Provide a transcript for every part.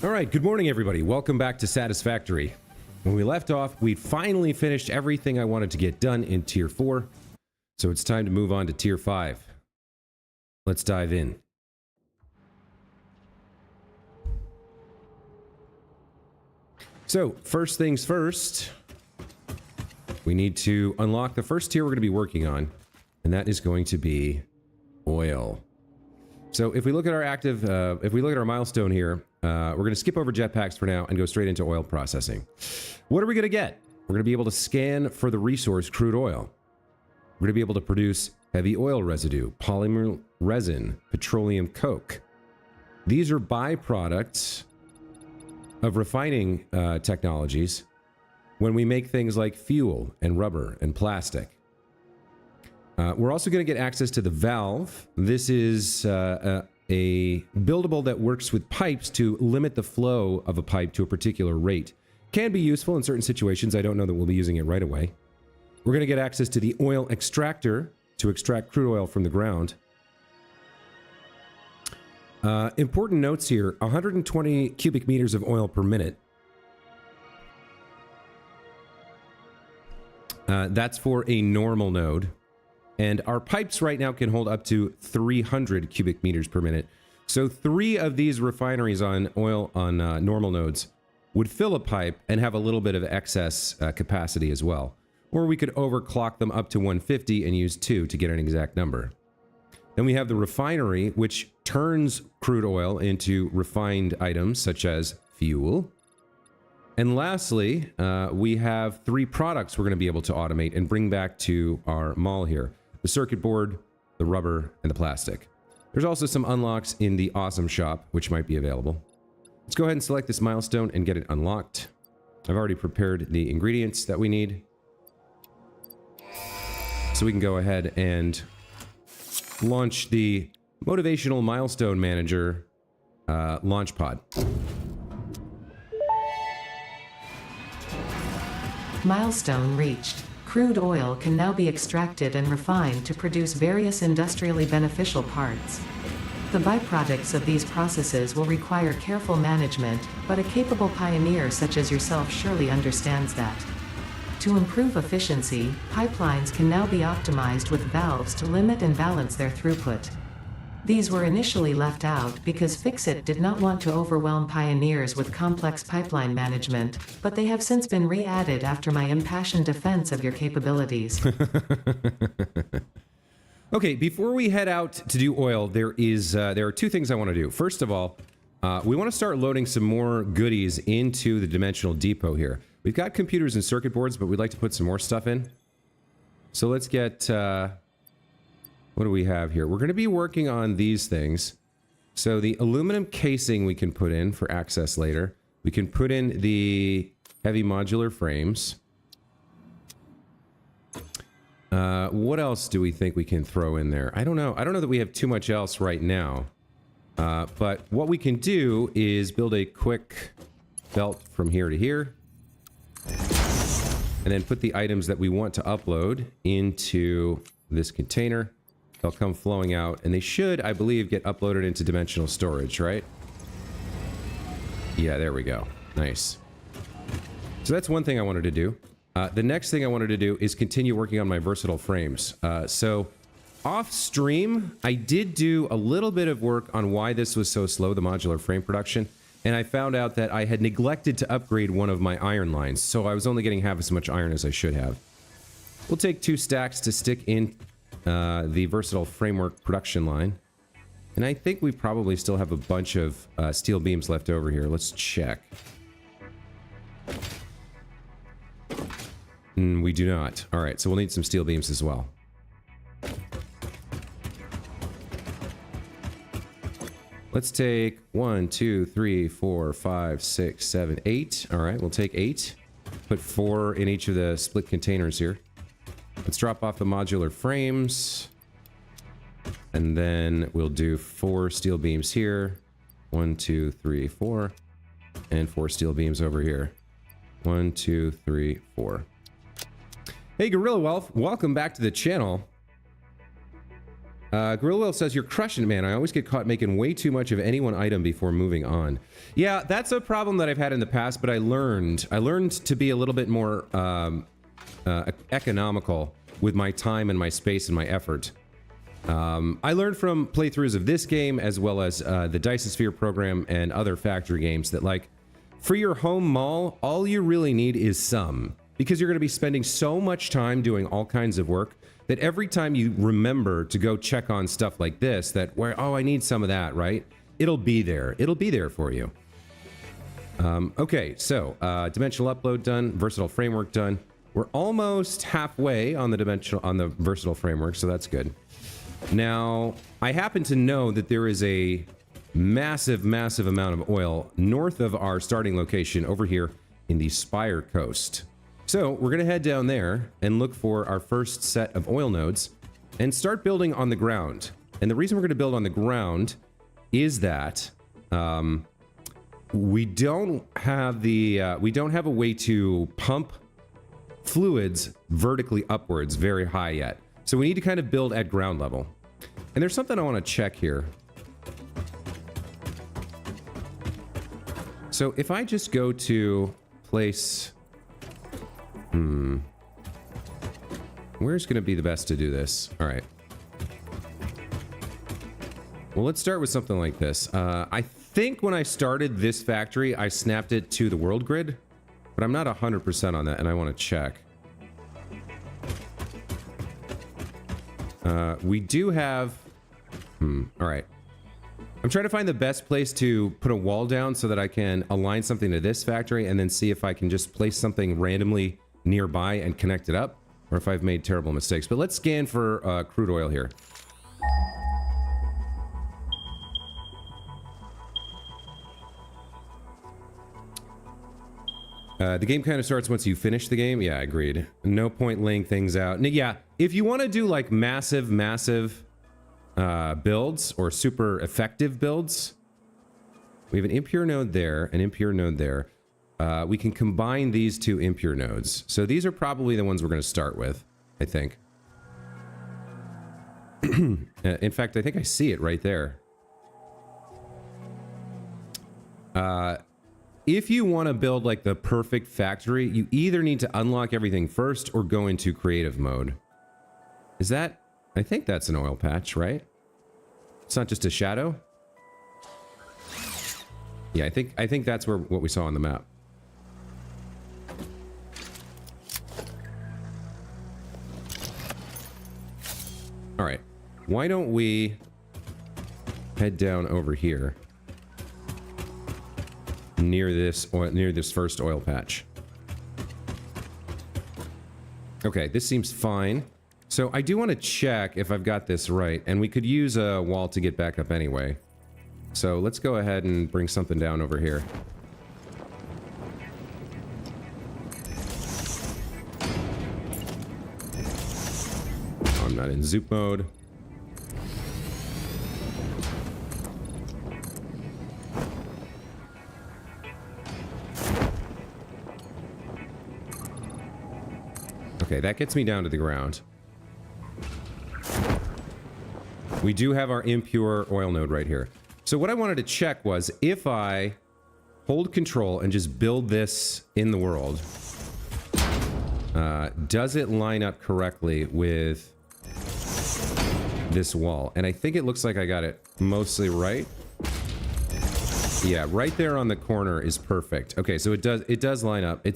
All right, good morning, everybody. Welcome back to Satisfactory. When we left off, we finally finished everything I wanted to get done in Tier 4, so it's time to move on to Tier 5. Let's dive in. So, first things first, we need to unlock the first tier we're going to be working on, and that is going to be oil. So if we look at our our milestone here, we're going to skip over jetpacks for now and go straight into oil processing. What are we going to get? We're going to be able to scan for the resource crude oil. We're going to be able to produce heavy oil residue, polymer resin, petroleum coke. These are byproducts of refining technologies when we make things like fuel and rubber and plastic. We're also going to get access to the valve. This is a buildable that works with pipes to limit the flow of a pipe to a particular rate. Can be useful in certain situations. I don't know that we'll be using it right away. We're going to get access to the oil extractor to extract crude oil from the ground. Important notes here, 120 cubic meters of oil per minute. That's for a normal node. And our pipes right now can hold up to 300 cubic meters per minute. So 3 of these refineries on oil on normal nodes would fill a pipe and have a little bit of excess capacity as well. Or we could overclock them up to 150 and use 2 to get an exact number. Then we have the refinery, which turns crude oil into refined items such as fuel. And lastly, we have 3 products we're going to be able to automate and bring back to our mall here. The circuit board, the rubber, and the plastic. There's also some unlocks in the awesome shop, which might be available. Let's go ahead and select this milestone and get it unlocked. I've already prepared the ingredients that we need. So we can go ahead and launch the Motivational Milestone Manager launch pod. Milestone reached. Crude oil can now be extracted and refined to produce various industrially beneficial parts. The byproducts of these processes will require careful management, but a capable pioneer such as yourself surely understands that. To improve efficiency, pipelines can now be optimized with valves to limit and balance their throughput. These were initially left out because Fixit did not want to overwhelm pioneers with complex pipeline management, but they have since been re-added after my impassioned defense of your capabilities. Okay, before we head out to do oil, there are 2 things I want to do. First of all, we want to start loading some more goodies into the dimensional depot here. We've got computers and circuit boards, but we'd like to put some more stuff in. So let's get... what do we have here? We're going to be working on these things. So the aluminum casing we can put in for access later. We can put in the heavy modular frames. What else do we think we can throw in there? I don't know. I don't know that we have too much else right now. But what we can do is build a quick belt from here to here. And then put the items that we want to upload into this container. They'll come flowing out, and they should, I believe, get uploaded into dimensional storage, right? Yeah, there we go. Nice. So that's one thing I wanted to do. The next thing I wanted to do is continue working on my versatile frames. So off stream, I did do a little bit of work on why this was so slow, the modular frame production, and I found out that I had neglected to upgrade one of my iron lines, so I was only getting half as much iron as I should have. We'll take 2 stacks to stick in the versatile framework production line. And I think we probably still have a bunch of steel beams left over here. Let's check. We do not. Alright, so we'll need some steel beams as well. Let's take 1, 2, 3, 4, 5, 6, 7, 8. Alright, we'll take 8. Put 4 in each of the split containers here. Let's drop off the modular frames. And then we'll do 4 steel beams here. 1, 2, 3, 4. And 4 steel beams over here. 1, 2, 3, 4. Hey, Gorilla Wealth, welcome back to the channel. Gorilla Will says, you're crushing it, man. I always get caught making way too much of any one item before moving on. Yeah, that's a problem that I've had in the past, but I learned to be a little bit more economical with my time and my space and my effort. I learned from playthroughs of this game as well as the Satisfactory program and other factory games that, like, for your home mall, all you really need is some. Because you're going to be spending so much time doing all kinds of work that every time you remember to go check on stuff like this, that where, oh, I need some of that, right? It'll be there. It'll be there for you. Okay, so dimensional upload done, versatile framework done. We're almost halfway on the versatile framework, so that's good. Now, I happen to know that there is a massive, massive amount of oil north of our starting location over here in the SPIRE coast. So we're going to head down there and look for our first set of oil nodes and start building on the ground. And the reason we're going to build on the ground is that we don't have a way to pump fluids vertically upwards very high yet. So we need to kind of build at ground level. And there's something I want to check here. So if I just go to place... Where's going to be the best to do this? All right. Well, let's start with something like this. I think when I started this factory, I snapped it to the world grid, but I'm not 100% on that, and I want to check. We do have... all right. I'm trying to find the best place to put a wall down so that I can align something to this factory and then see if I can just place something randomly nearby and connect it up, or if I've made terrible mistakes. But let's scan for crude oil here. The game kind of starts once you finish the game. Yeah, agreed. No point laying things out. Yeah, if you want to do like massive builds or super effective builds, we have an impure node there, an impure node there. We can combine these two impure nodes. So these are probably the ones we're going to start with, I think. In fact, I think I see it right there. If you want to build like the perfect factory, you either need to unlock everything first or go into creative mode. Is that... I think that's an oil patch, right? It's not just a shadow? Yeah, I think that's what we saw on the map. All right. Why don't we head down over here near this first oil patch? Okay, this seems fine. So I do want to check if I've got this right, and we could use a wall to get back up anyway. So let's go ahead and bring something down over here. Oh, I'm not in zoop mode. Okay, that gets me down to the ground. We do have our impure oil node right here. So what I wanted to check was if I hold control and just build this in the world, does it line up correctly with this wall? And I think it looks like I got it mostly right. Yeah, right there on the corner is perfect. Okay, so it does line up. It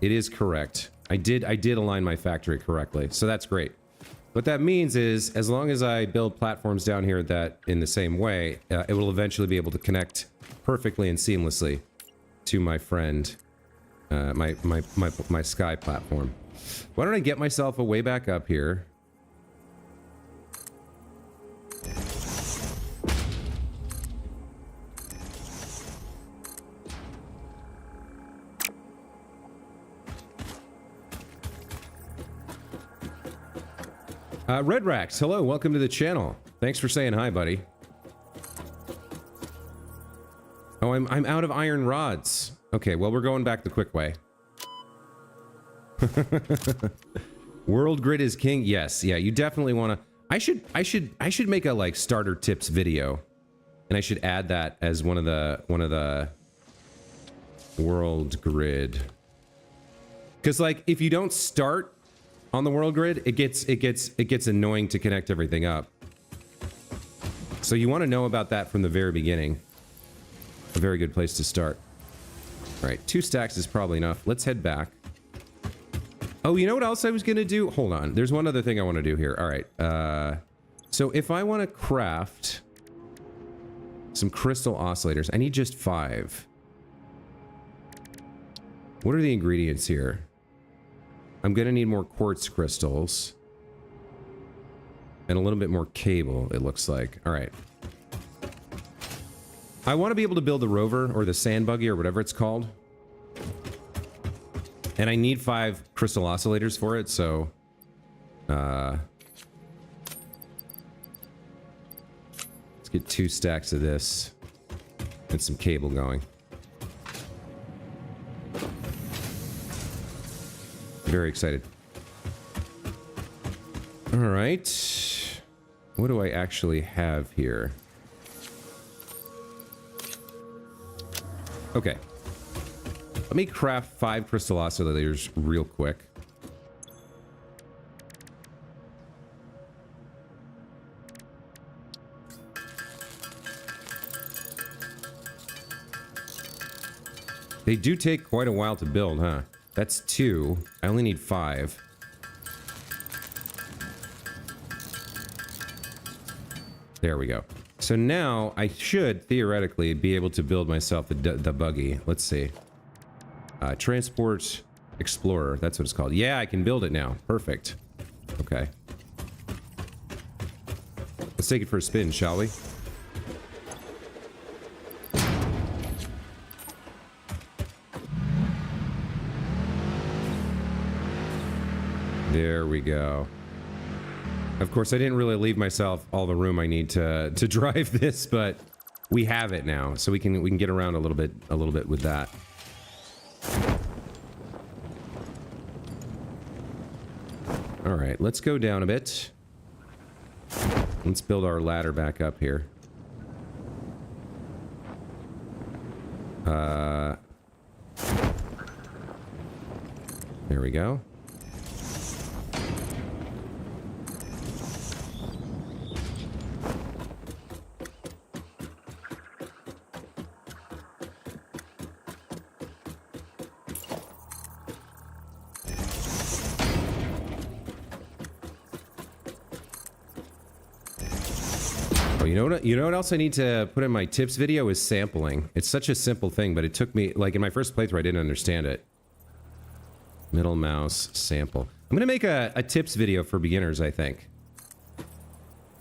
is correct. I did align my factory correctly, so that's great. What that means is, as long as I build platforms down here that in the same way, it will eventually be able to connect perfectly and seamlessly to my friend, my sky platform. Why don't I get myself a way back up here? Red Rax, hello, welcome to the channel. Thanks for saying hi, buddy. Oh, I'm out of iron rods. Okay, well, we're going back the quick way. World grid is king. Yes, yeah, you definitely want to... I should make a like starter tips video, and I should add that as one of the world grid. Because like if you don't start on the world grid, it gets annoying to connect everything up. So you want to know about that from the very beginning. A very good place to start. All right, 2 stacks is probably enough. Let's head back. Oh, you know what else I was going to do? Hold on. There's one other thing I want to do here. All right. So if I want to craft some crystal oscillators, I need just 5. What are the ingredients here? I'm going to need more quartz crystals. And a little bit more cable, it looks like. All right. I want to be able to build the rover, or the sand buggy, or whatever it's called. And I need 5 crystal oscillators for it, so... let's get 2 stacks of this. And some cable going. Very excited. Alright. What do I actually have here? Okay. Let me craft 5 crystal oscillators real quick. They do take quite a while to build, huh? That's 2. I only need 5. There we go. So now I should theoretically be able to build myself the buggy. Let's see. Transport Explorer. That's what it's called. Yeah, I can build it now. Perfect. Okay. Let's take it for a spin, shall we? There we go. Of course, I didn't really leave myself all the room I need to drive this, but we have it now, so we can get around a little bit with that. All right, let's go down a bit. Let's build our ladder back up here. There we go. You know what else I need to put in my tips video is sampling. It's such a simple thing, but it took me, like in my first playthrough, I didn't understand it. Middle mouse, sample. I'm gonna make a tips video for beginners, I think.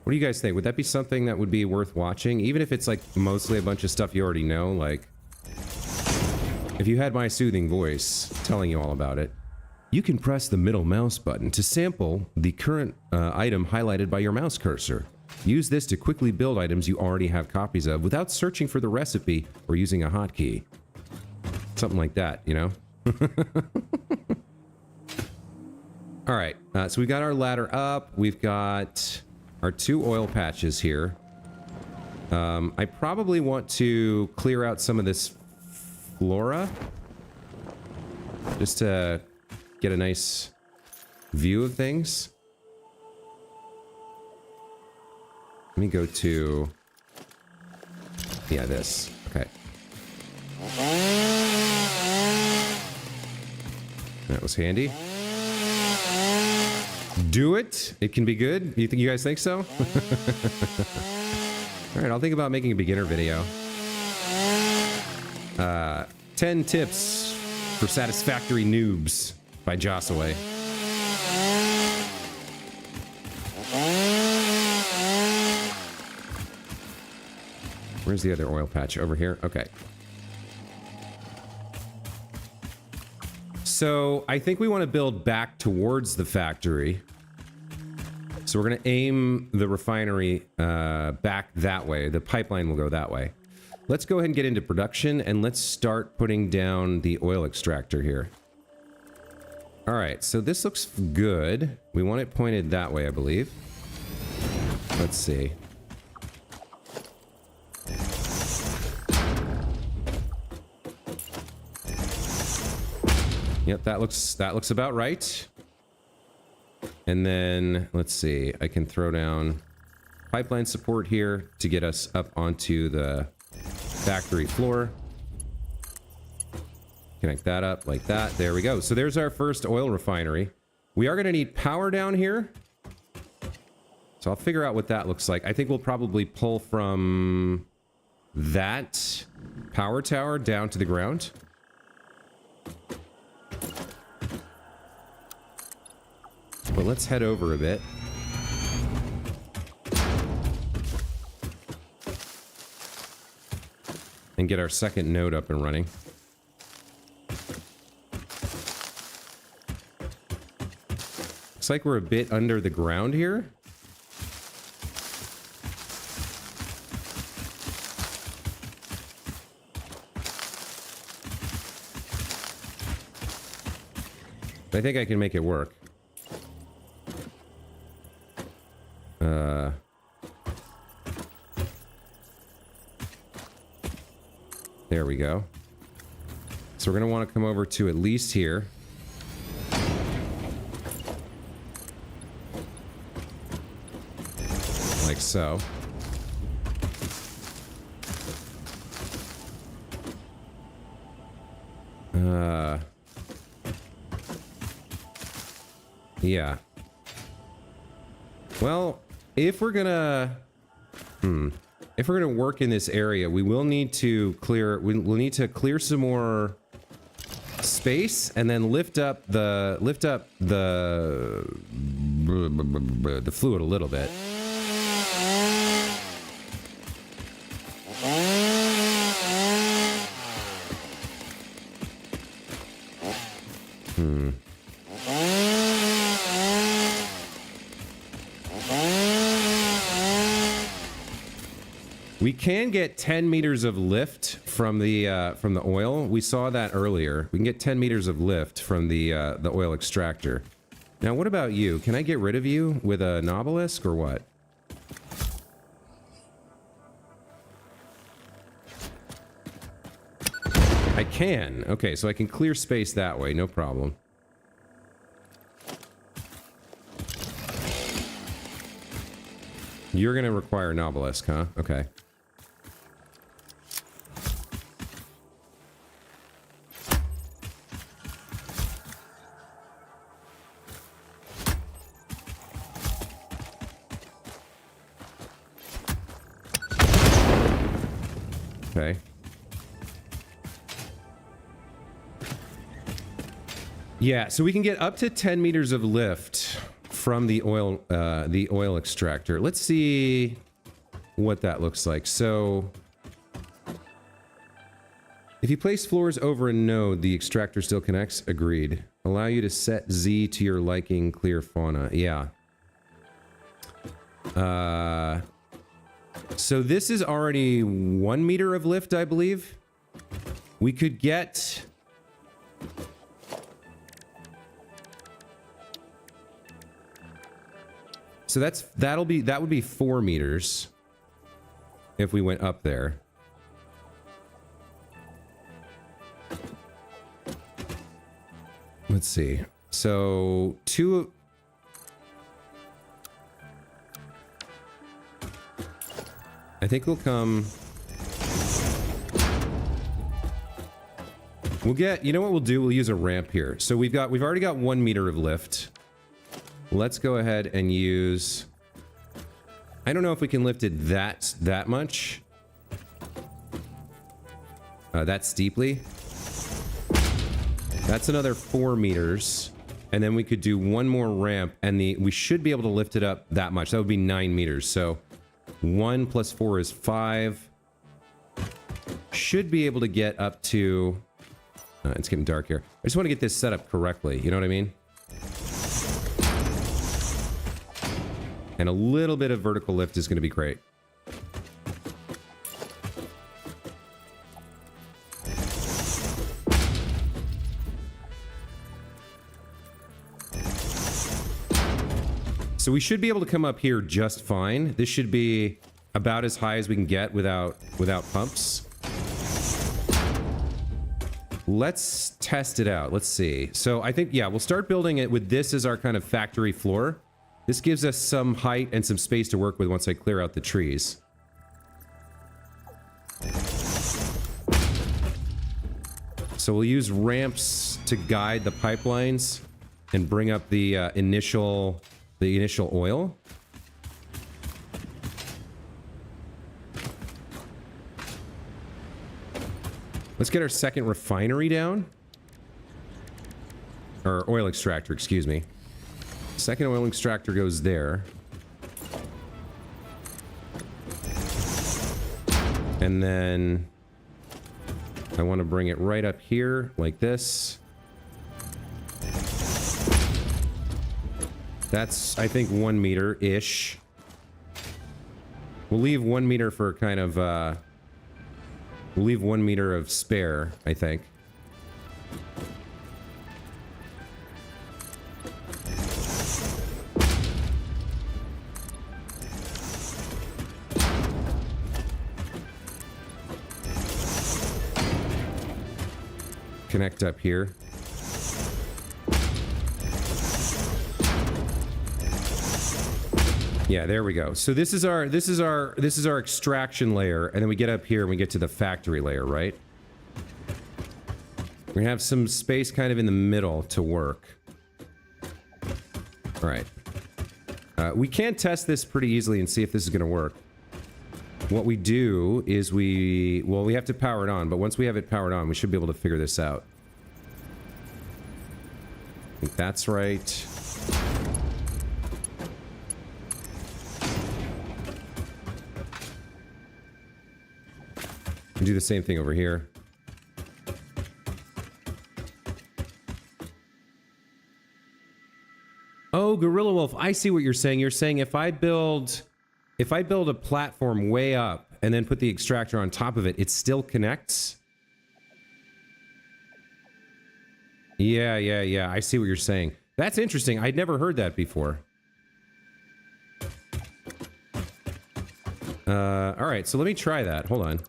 What do you guys think? Would that be something that would be worth watching? Even if it's like mostly a bunch of stuff you already know, like... If you had my soothing voice telling you all about it. You can press the middle mouse button to sample the current item highlighted by your mouse cursor. Use this to quickly build items you already have copies of without searching for the recipe or using a hotkey. Something like that, you know? Alright, so we got our ladder up. We've got our 2 oil patches here. I probably want to clear out some of this flora. Just to get a nice view of things. Let me go to... Yeah, this. Okay. That was handy. Do it! It can be good. You guys think so? Alright, I'll think about making a beginner video. 10 tips for satisfactory noobs by Jossaway. Where's the other oil patch? Over here? Okay. So, I think we want to build back towards the factory. So we're going to aim the refinery back that way. The pipeline will go that way. Let's go ahead and get into production, and let's start putting down the oil extractor here. Alright, so this looks good. We want it pointed that way, I believe. Let's see. Yep, that looks about right. And then let's see. I can throw down pipeline support here to get us up onto the factory floor. Connect that up like that. There we go. So there's our first oil refinery. We are going to need power down here. So I'll figure out what that looks like. I think we'll probably pull from that power tower down to the ground. But let's head over a bit. And get our second node up and running. Looks like we're a bit under the ground here. I think I can make it work. There we go. So we're going to want to come over to at least here. Like so. Yeah. Well, if we're gonna work in this area, we will need to clear. We'll need to clear some more space and then lift up the fluid a little bit. We can get 10 meters of lift from the oil. We saw that earlier. We can get 10 meters of lift from the oil extractor. Now, what about you? Can I get rid of you with a Nobelisk or what? I can. Okay, so I can clear space that way. No problem. You're going to require an Obelisk, huh? Okay. Okay. Yeah, so we can get up to 10 meters of lift from the oil extractor. Let's see what that looks like. So if you place floors over a node, the extractor still connects. Agreed. Allow you to set Z to your liking, clear fauna. Yeah. So this is already 1 meter of lift, I believe. We could get... So that would be 4 meters if we went up there. Let's see. So I think we'll come. We'll get. You know what we'll do? We'll use a ramp here. So we've already got 1 meter of lift. Let's go ahead and use... I don't know if we can lift it that much. That steeply. That's another 4 meters. And then we could do one more ramp, and we should be able to lift it up that much. That would be 9 meters. So 1 plus 4 is 5. Should be able to get up to... it's getting dark here. I just want to get this set up correctly. You know what I mean? And a little bit of vertical lift is going to be great. So we should be able to come up here just fine. This should be about as high as we can get without pumps. Let's test it out. Let's see. So I think, yeah, we'll start building it with this as our kind of factory floor. This gives us some height and some space to work with once I clear out the trees. So we'll use ramps to guide the pipelines and bring up the initial oil. Let's get our second refinery down. Or oil extractor, excuse me. Second oil extractor goes there. And then I want to bring it right up here like this. That's, I think, 1 meter-ish. We'll leave 1 meter for kind of, we'll leave 1 meter of spare, I think. Connect up here. Yeah, there we go. So this is our extraction layer, and then we get up here and we get to the factory layer, right? We're gonna have some space kind of in the middle to work. All right. We can test this pretty easily and see if this is gonna work. What we do is we have to power it on, but once we have it powered on, we should be able to figure this out. I think that's right. Do the same thing over here. Oh, Gorilla Wolf, I see what you're saying. You're saying if I build a platform way up and then put the extractor on top of it, it still connects? Yeah. I see what you're saying. That's interesting. I'd never heard that before. All right, so let me try that. Hold on.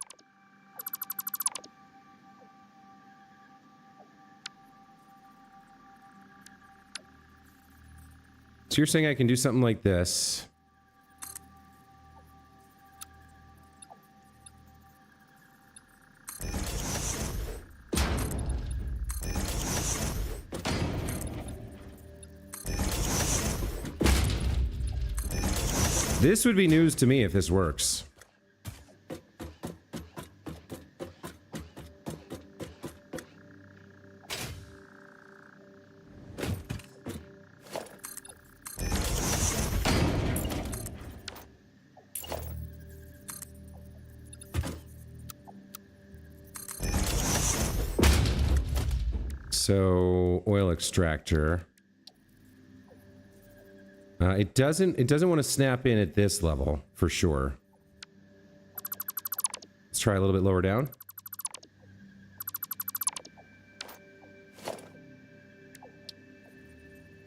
So you're saying I can do something like this. This would be news to me if this works. So, oil extractor. It doesn't want to snap in at this level, for sure. Let's try a little bit lower down.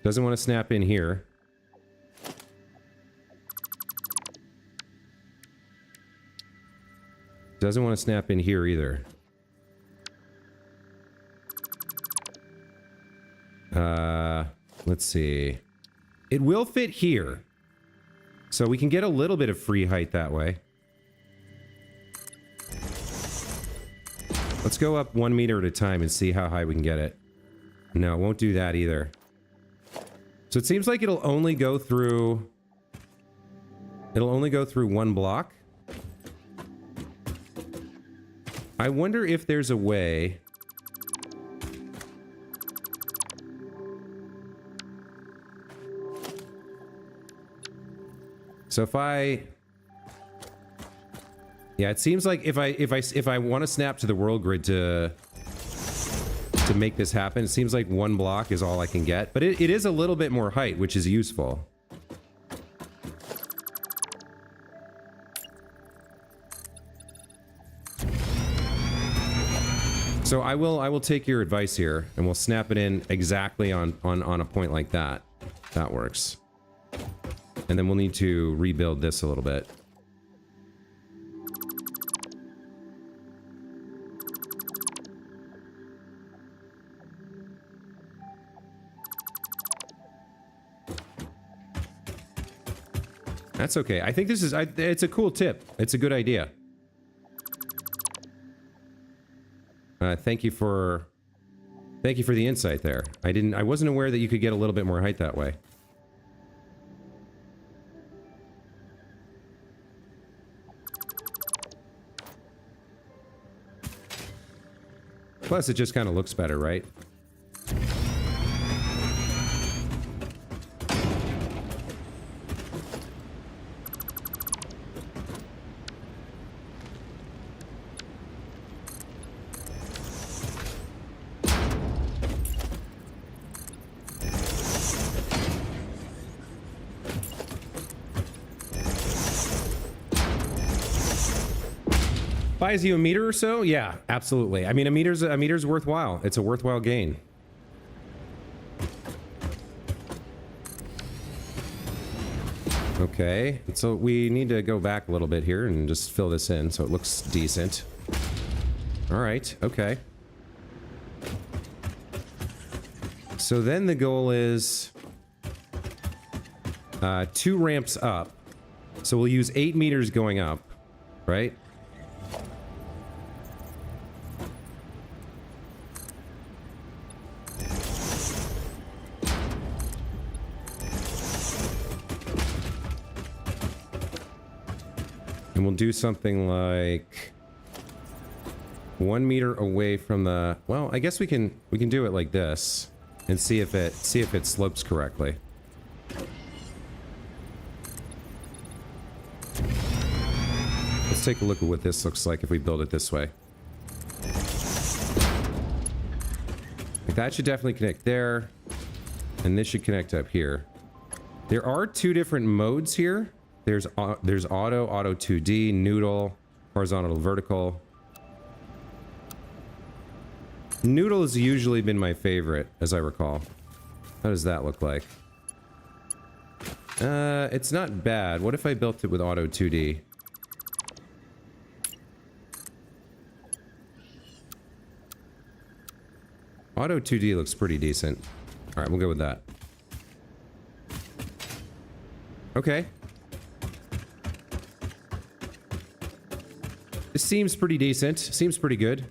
Doesn't want to snap in here. Doesn't want to snap in here either. Let's see. It will fit here. So we can get a little bit of free height that way. Let's go up 1 meter at a time and see how high we can get it. No, it won't do that either. So it seems like it'll only go through... It'll only go through 1 block. I wonder if there's a way... So if I... Yeah, it seems like if I want to snap to the world grid to make this happen, it seems like 1 block is all I can get. But it is a little bit more height, which is useful. So I will take your advice here, and we'll snap it in exactly on a point like that. That works. And then we'll need to rebuild this a little bit. That's okay. I think this is, it's a cool tip. It's a good idea. Thank you for the insight there. I wasn't aware that you could get a little bit more height that way. Plus, it just kind of looks better, right? Buys you a meter or so? Yeah, absolutely. I mean, a meter's worthwhile. It's a worthwhile gain. Okay, so we need to go back a little bit here and just fill this in so it looks decent. All right, okay. So then the goal is 2 ramps up. So we'll use 8 meters going up, right? And we'll do something like 1 meter away from the, well, I guess we can do it like this and see if it slopes correctly. Let's take a look at what this looks like if we build it this way. Like that should definitely connect there, and this should connect up here. There are 2 different modes here. There's auto 2D, noodle, horizontal, vertical. Noodle has usually been my favorite, as I recall. How does that look like? It's not bad. What if I built it with auto 2D? Auto 2D looks pretty decent. All right, we'll go with that. Okay. This seems pretty decent. Seems pretty good.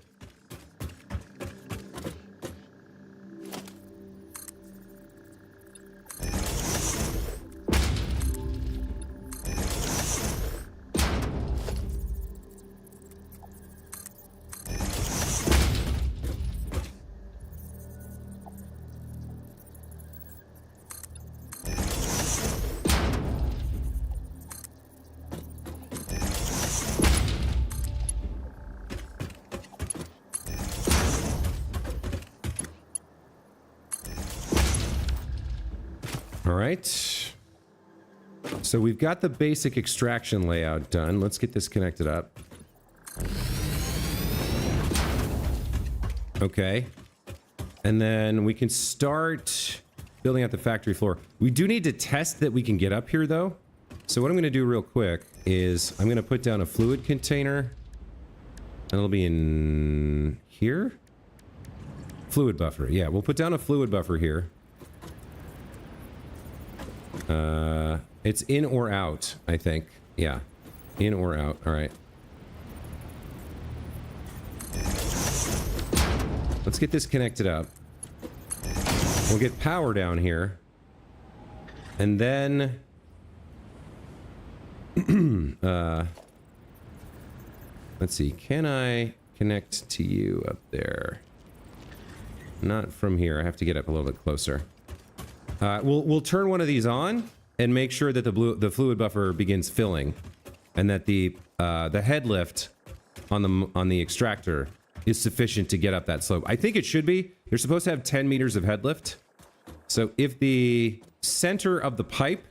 All right. So we've got the basic extraction layout done. Let's get this connected up. Okay. And then we can start building out the factory floor. We do need to test that we can get up here, though. So what I'm going to do real quick is I'm going to put down a fluid container. And it'll be in here. Fluid buffer. Yeah, we'll put down a fluid buffer here. It's in or out, I think. Yeah. In or out. All right. Let's get this connected up. We'll get power down here. And then... let's see. Can I connect to you up there? Not from here. I have to get up a little bit closer. We'll turn one of these on and make sure that the fluid buffer begins filling, and that the head lift on the extractor is sufficient to get up that slope. I think it should be. You're supposed to have 10 meters of head lift. So if the center of the pipe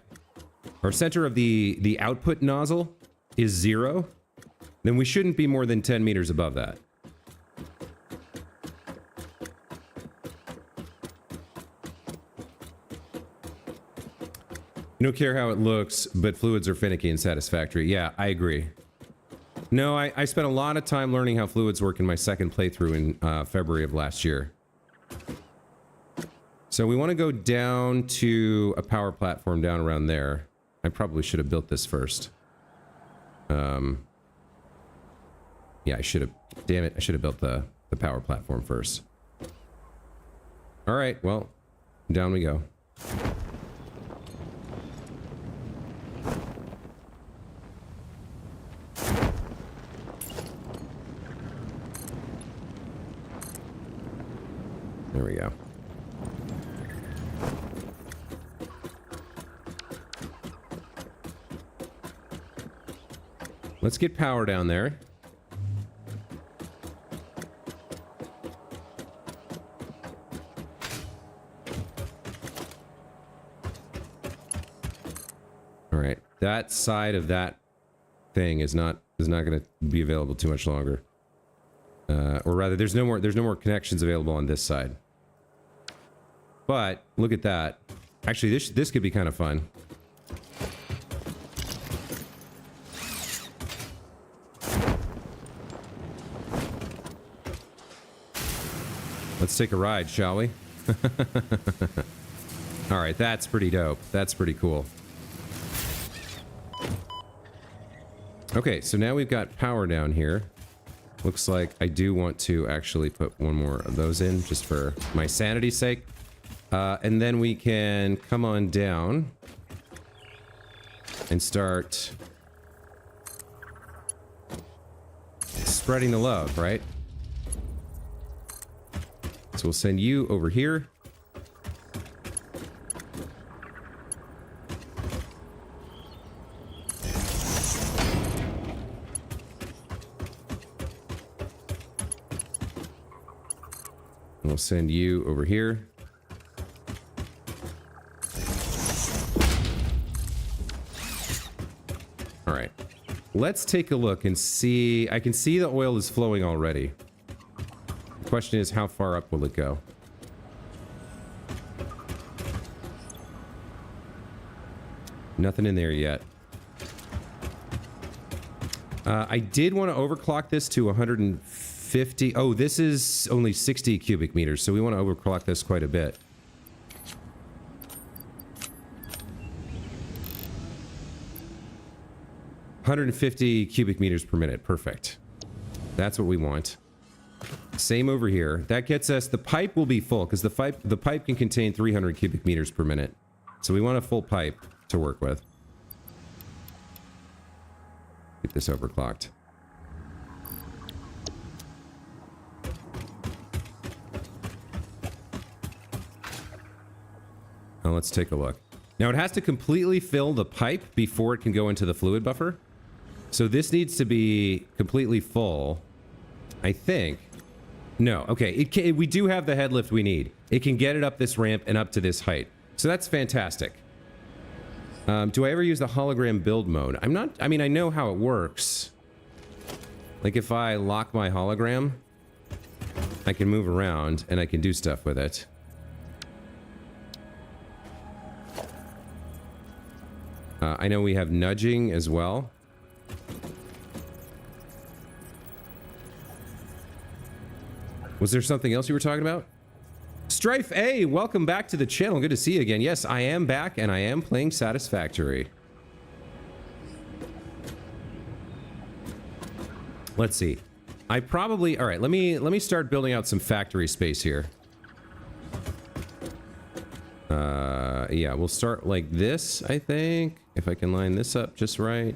or center of the output nozzle is 0, then we shouldn't be more than 10 meters above that. You don't care how it looks, but fluids are finicky and satisfactory. Yeah, I agree. No, I spent a lot of time learning how fluids work in my second playthrough in February of last year. So we want to go down to a power platform down around there. I probably should have built this first. Yeah, I should have. Damn it, I should have built the power platform first. All right, well, down we go. There we go. Let's get power down there. All right, that side of that thing is not going to be available too much longer. Or rather, there's no more connections available on this side. But look at that. Actually, this could be kind of fun. Let's take a ride, shall we? All right, that's pretty dope. That's pretty cool. Okay, so now we've got power down here. Looks like I do want to actually put one more of those in, just for my sanity's sake. And then we can come on down and start spreading the love, right? So we'll send you over here. And we'll send you over here. All right. Let's take a look and see. I can see the oil is flowing already. The question is, how far up will it go? Nothing in there yet. I did want to overclock this to 150. Oh, this is only 60 cubic meters, so we want to overclock this quite a bit. $150 cubic meters per minute. Perfect. That's what we want. Same over here. That gets us, the pipe will be full because the pipe can contain 300 cubic meters per minute. So we want a full pipe to work with. Get this overclocked. Now let's take a look. Now it has to completely fill the pipe before it can go into the fluid buffer. So this needs to be completely full, I think. No, okay, we do have the head lift we need. It can get it up this ramp and up to this height. So that's fantastic. Do I ever use the hologram build mode? I mean, I know how it works. Like if I lock my hologram, I can move around and I can do stuff with it. I know we have nudging as well. Was there something else you were talking about? Strife A, welcome back to the channel. Good to see you again. Yes, I am back and I am playing Satisfactory. Let's see. I probably, all right, let me start building out some factory space here. Yeah, we'll start like this, I think. If I can line this up just right.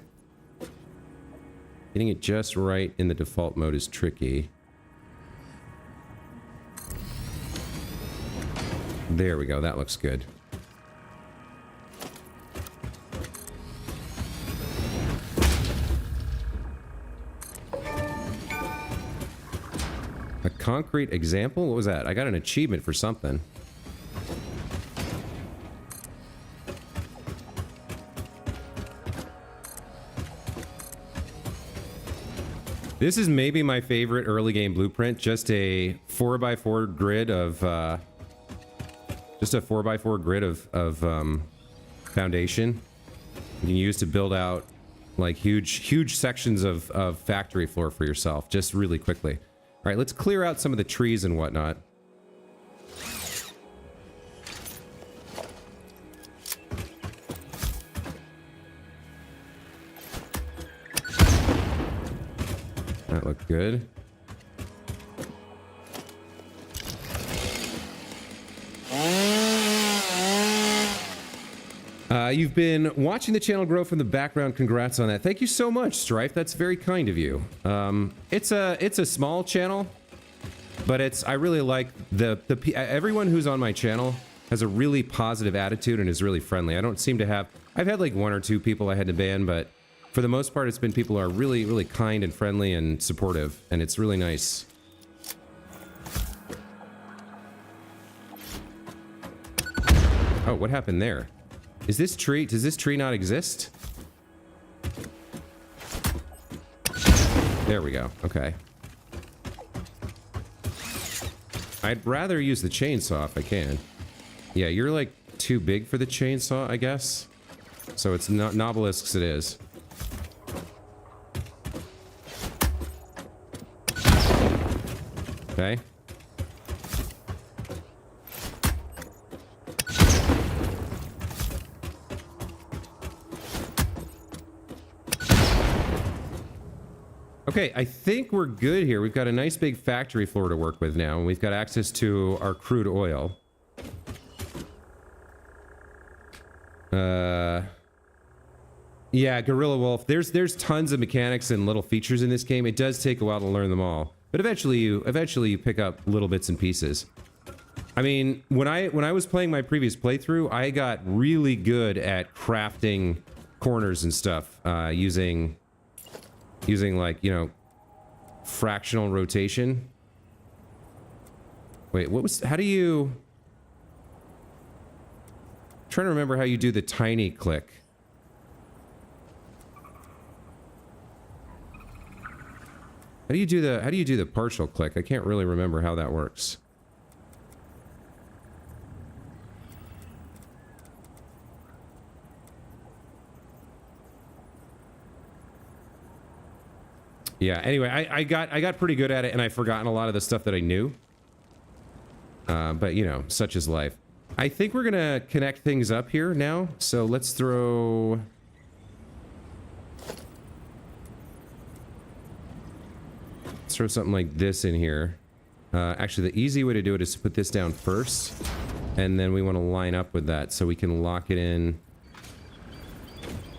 Getting it just right in the default mode is tricky. There we go, that looks good. A concrete example? What was that? I got an achievement for something. This is maybe my favorite early game blueprint. Just a 4x4 grid of, foundation you can use to build out like huge sections of factory floor for yourself just really quickly. All right, let's clear out some of the trees and whatnot. That looked good. You've been watching the channel grow from the background. Congrats on that. Thank you so much, Strife. That's very kind of you. It's a small channel, but I really like everyone who's on my channel has a really positive attitude and is really friendly. I don't seem to have... I've had like 1 or 2 people I had to ban, but for the most part, it's been people who are really, really kind and friendly and supportive, and it's really nice. Oh, what happened there? Does this tree not exist? There we go. Okay. I'd rather use the chainsaw if I can. Yeah, you're like too big for the chainsaw, I guess. So it's not Nobelisks it is. Okay. Okay, I think we're good here. We've got a nice big factory floor to work with now, and we've got access to our crude oil. Yeah, Gorilla Wolf. There's tons of mechanics and little features in this game. It does take a while to learn them all, but eventually you pick up little bits and pieces. I mean, when I was playing my previous playthrough, I got really good at crafting corners and stuff using like, you know, fractional rotation. Wait, how do you... I'm trying to remember how you do the tiny click. How do you do the partial click? I can't really remember how that works. Yeah, anyway, I got pretty good at it, and I've forgotten a lot of the stuff that I knew. But, you know, such is life. I think we're gonna connect things up here now, so let's throw... Let's throw something like this in here. Actually, the easy way to do it is to put this down first, and then we want to line up with that so we can lock it in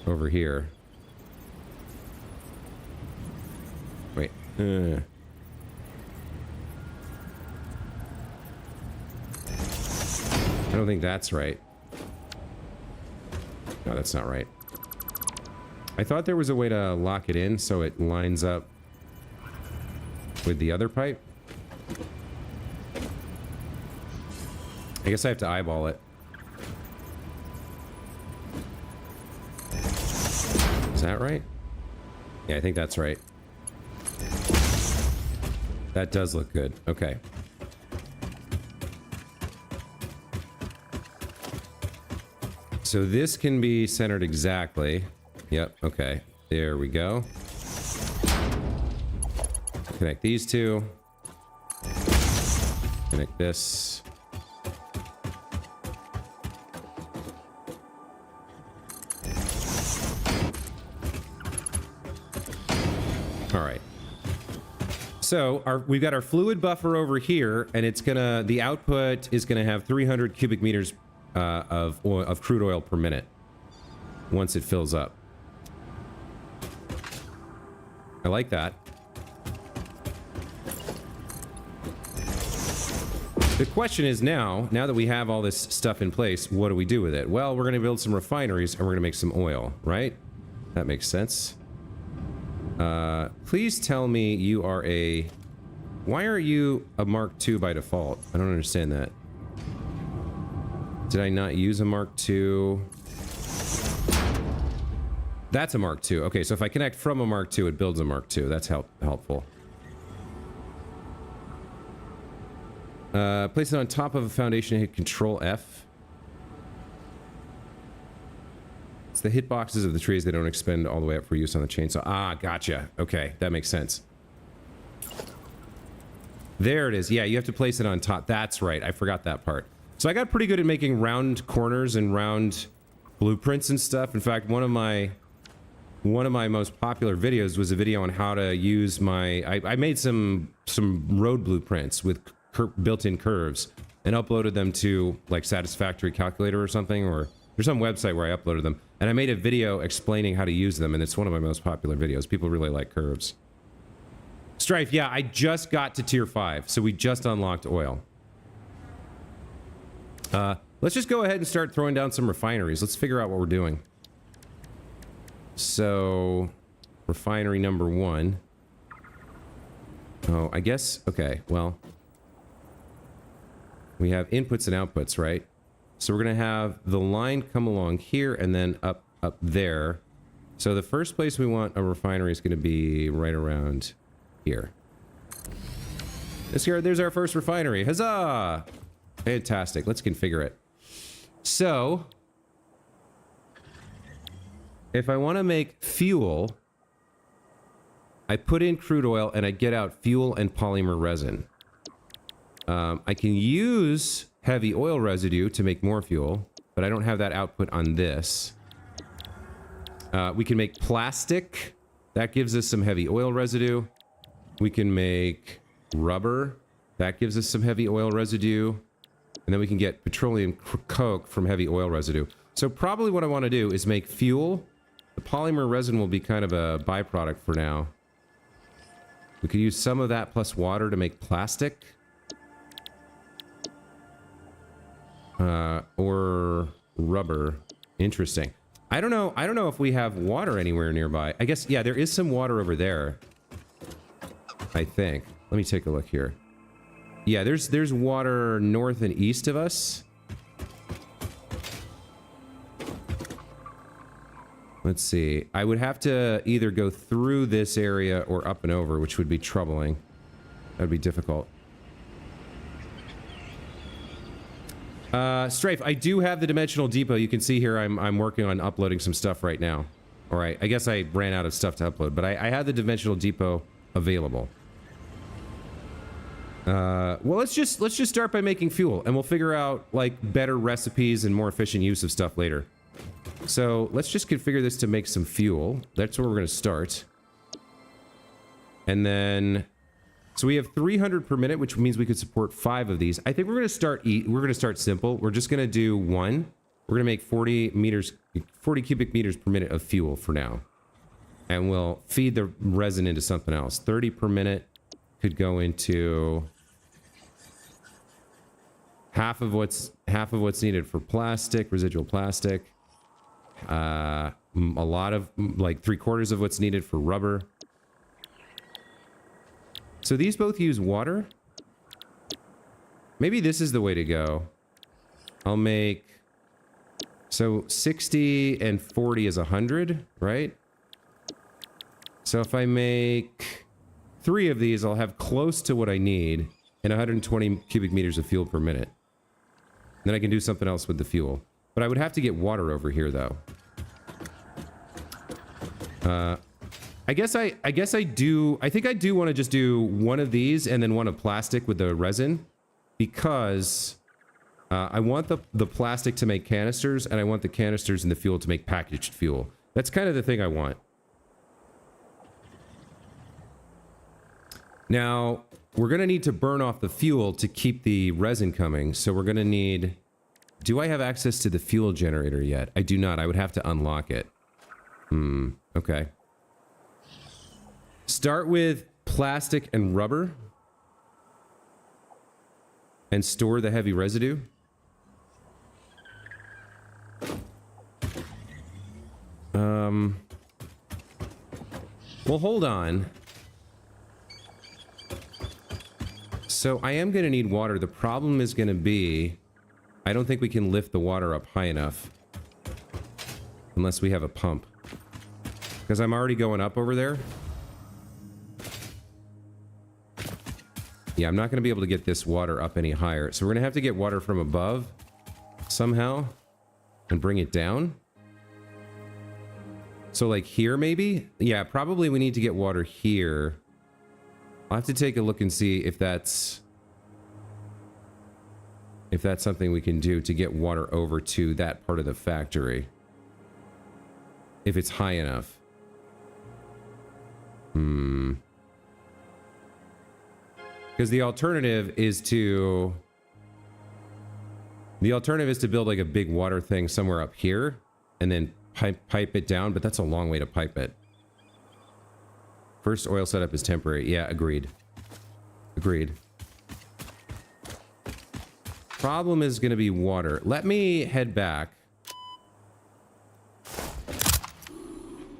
over here. Wait. I don't think that's right. No, that's not right. I thought there was a way to lock it in so it lines up with the other pipe. I guess I have to eyeball it. Is that right? Yeah, I think that's right. That does look good. Okay. So this can be centered exactly. Yep, okay. There we go. Connect these two. Connect this. All right. So we've got our fluid buffer over here, and the output is gonna have 300 cubic meters of crude oil per minute once it fills up. I like that. The question is now that we have all this stuff in place, what do we do with it? Well, we're going to build some refineries and we're going to make some oil, right? That makes sense. Please tell me you are why are you a Mark II by default? I don't understand that. Did I not use a Mark II? That's a Mark II. Okay, so if I connect from a Mark II, it builds a Mark II. That's helpful. Place it on top of a foundation and hit Control F. It's the hitboxes of the trees that don't expend all the way up for use on the chainsaw. Ah, gotcha. Okay, that makes sense. There it is. Yeah, you have to place it on top. That's right. I forgot that part. So I got pretty good at making round corners and round blueprints and stuff. In fact, one of my most popular videos was a video on how to use my... I made some road blueprints with built-in curves and uploaded them to like Satisfactory calculator or something, or there's some website where I uploaded them. And I made a video explaining how to use them, and it's one of my most popular videos. People really like curves. Strife, yeah, I just got to tier 5, so we just unlocked oil. Let's just go ahead and start throwing down some refineries. Let's figure out what we're doing. So, refinery number 1. Oh, I guess, okay, well. We have inputs and outputs, right? So we're going to have the line come along here and then up there. So the first place we want a refinery is going to be right around here. There's our first refinery. Huzzah! Fantastic. Let's configure it. So, if I want to make fuel, I put in crude oil and I get out fuel and polymer resin. I can use heavy oil residue to make more fuel, but I don't have that output on this. We can make plastic. That gives us some heavy oil residue. We can make rubber. That gives us some heavy oil residue. And then we can get petroleum coke from heavy oil residue. So probably what I want to do is make fuel. The polymer resin will be kind of a byproduct for now. We could use some of that plus water to make plastic. Or rubber. Interesting. I don't know if we have water anywhere nearby. I guess, yeah, there is some water over there. I think. Let me take a look here. Yeah, there's water north and east of us. Let's see. I would have to either go through this area or up and over, which would be troubling. That would be difficult. Strafe, I do have the dimensional depot. You can see here I'm working on uploading some stuff right now. Alright, I guess I ran out of stuff to upload, but I had the dimensional depot available. Well, let's just start by making fuel, and we'll figure out, like, better recipes and more efficient use of stuff later. So, let's just configure this to make some fuel. That's where we're going to start. And then... So we have 300 per minute, which means we could support 5 of these. I think we're going to start simple. We're just going to do 1. We're going to make 40 cubic meters per minute of fuel for now. And we'll feed the resin into something else. 30 per minute could go into half of what's needed for plastic, residual plastic. A lot of, like, 3/4 of what's needed for rubber. So these both use water? Maybe this is the way to go. I'll make... So 60 and 40 is 100, right? So if I make 3 of these, I'll have close to what I need and 120 cubic meters of fuel per minute. Then I can do something else with the fuel. But I would have to get water over here, though. I think I do want to just do 1 of these and then 1 of plastic with the resin, because I want the plastic to make canisters, and I want the canisters and the fuel to make packaged fuel. That's kind of the thing I want. Now, we're going to need to burn off the fuel to keep the resin coming, so we're going to need... Do I have access to the fuel generator yet? I do not. I would have to unlock it. Okay. Start with plastic and rubber. And store the heavy residue. Well, hold on. So I am going to need water. The problem is going to be... I don't think we can lift the water up high enough. Unless we have a pump. Because I'm already going up over there. Yeah, I'm not going to be able to get this water up any higher. So we're going to have to get water from above somehow and bring it down. So like here maybe? Yeah, probably we need to get water here. I'll have to take a look and see if that's something we can do to get water over to that part of the factory. If it's high enough. Because the alternative is to build like a big water thing somewhere up here and then pipe it down, but that's a long way to pipe it. First oil setup is temporary. Yeah, agreed. Agreed. Problem is going to be water. Let me head back.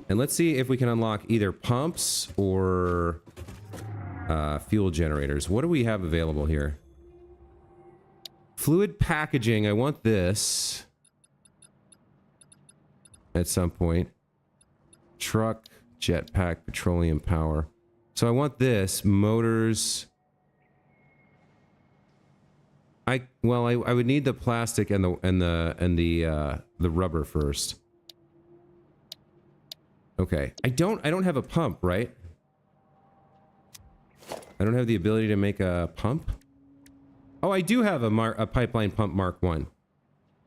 And let's see if we can unlock either pumps or fuel generators. What do we have available here? Fluid packaging. I want this. At some point. Truck, jetpack, petroleum power. So I want this. Motors. I would need the plastic and the rubber first. Okay. I don't have a pump, right? I don't have the ability to make a pump. Oh, I do have a pipeline pump Mark 1.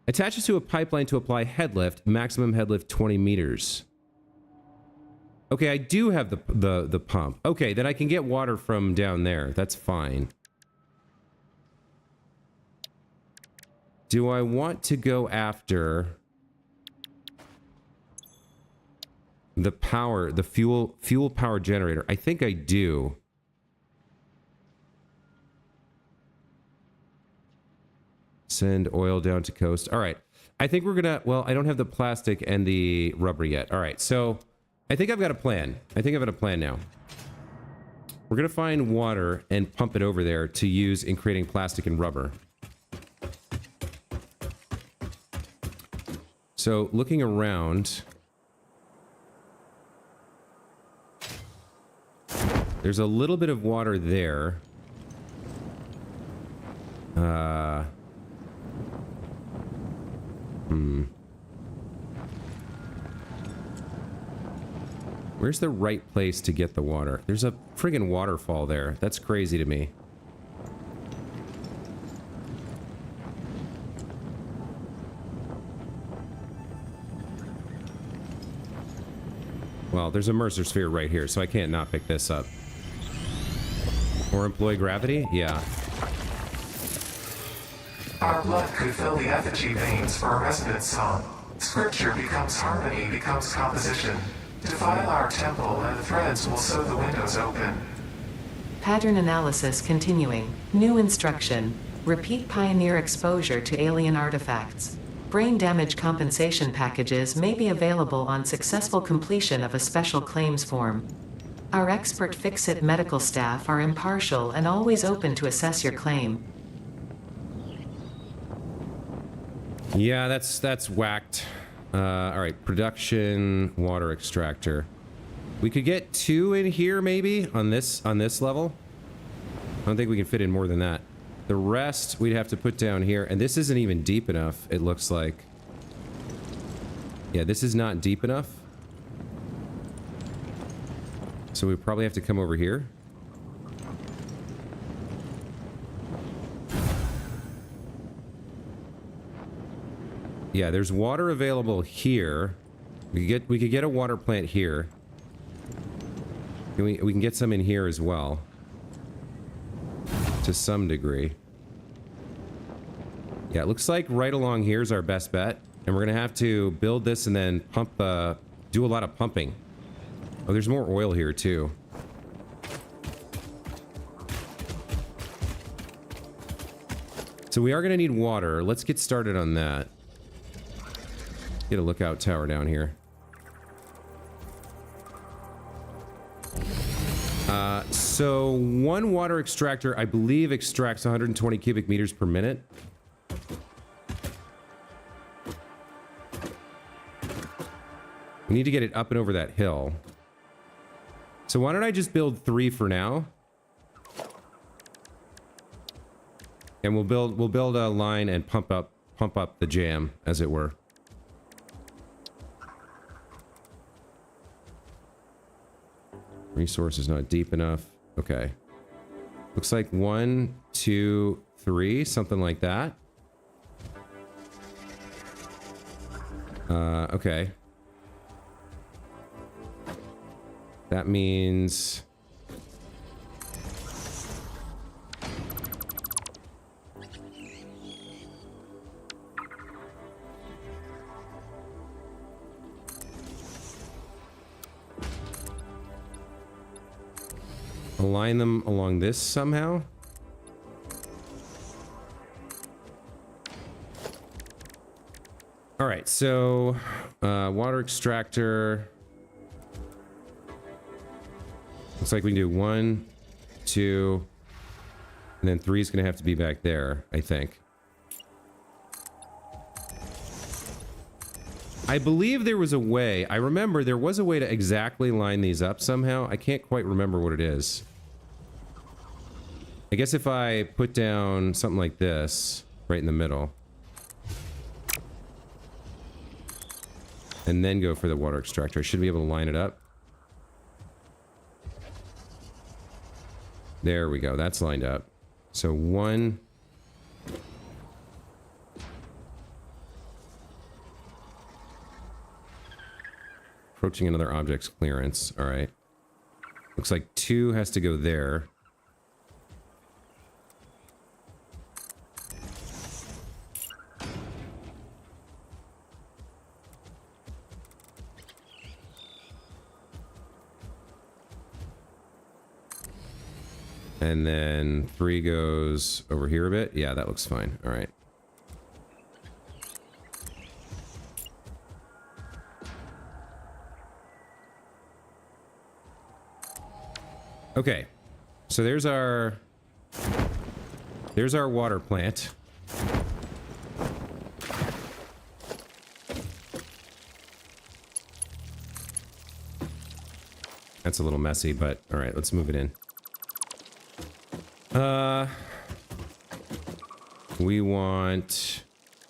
Attaches to a pipeline to apply head lift, maximum head lift 20 meters. Okay, I do have the pump. Okay, then I can get water from down there. That's fine. Do I want to go after the power, the fuel power generator? I think I do. Send oil down to coast. All right. I think we're gonna, well, I don't have the plastic and the rubber yet. All right. So I think I've got a plan. I think I've got a plan now. We're gonna find water and pump it over there to use in creating plastic and rubber. So looking around, there's a little bit of water there. Where's the right place to get the water? There's a friggin' waterfall there. That's crazy to me. Well, there's a Mercer sphere right here, so I can't not pick this up. Or employ gravity? Yeah. Our blood could fill the effigy veins for a resonance song. Scripture becomes harmony, becomes composition. Defile our temple, and the threads will sew the windows open. Pattern analysis continuing. New instruction. Repeat pioneer exposure to alien artifacts. Brain damage compensation packages may be available on successful completion of a special claims form. Our expert Fix-It medical staff are impartial and always open to assess your claim. Yeah, that's whacked. All right, production water extractor. We could get 2 in here maybe on this level. I don't think we can fit in more than that. The rest we'd have to put down here, and this isn't even deep enough, it looks like. Yeah, this is not deep enough. So we probably have to come over here. Yeah, there's water available here. We could get a water plant here. We can get some in here as well. To some degree. Yeah, it looks like right along here is our best bet. And we're going to have to build this and then pump, do a lot of pumping. Oh, there's more oil here too. So we are going to need water. Let's get started on that. Get a lookout tower down here. So one water extractor, I believe, extracts 120 cubic meters per minute. We need to get it up and over that hill. So why don't I just build 3 for now? And we'll build a line and pump up the jam, as it were. Resource is not deep enough. Okay. Looks like 1, 2, 3, something like that. Okay. That means... align them along this somehow. All right, so water extractor. Looks like we can do 1, 2, and then 3 is going to have to be back there, I think. I believe there was a way. I remember there was a way to exactly line these up somehow. I can't quite remember what it is. I guess if I put down something like this right in the middle and then go for the water extractor, I should be able to line it up. There we go. That's lined up. So 1. Approaching another object's clearance. All right. Looks like 2 has to go there. And then 3 goes over here a bit. Yeah, that looks fine. All right. Okay. So there's our water plant. That's a little messy, but all right, let's move it in. We want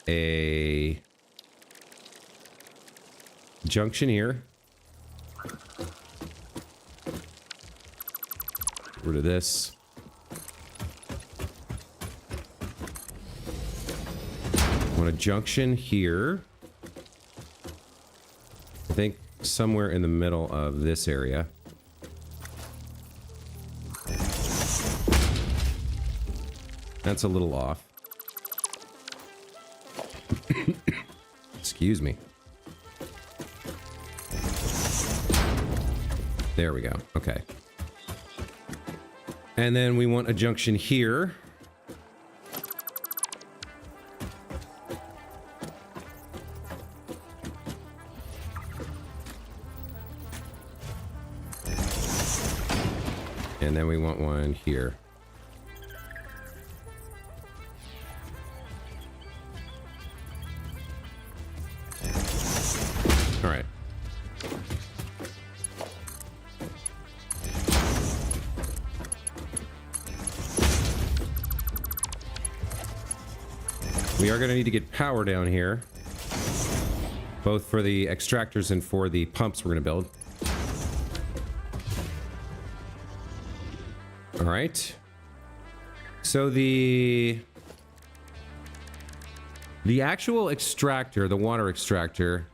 a junction here. Get rid of this. Want a junction here. I think somewhere in the middle of this area. That's a little off. Excuse me. There we go. Okay. And then we want a junction here. And then we want one here. All right. We are going to need to get power down here, both for the extractors and for the pumps we're going to build. All right. So the actual extractor, the water extractor,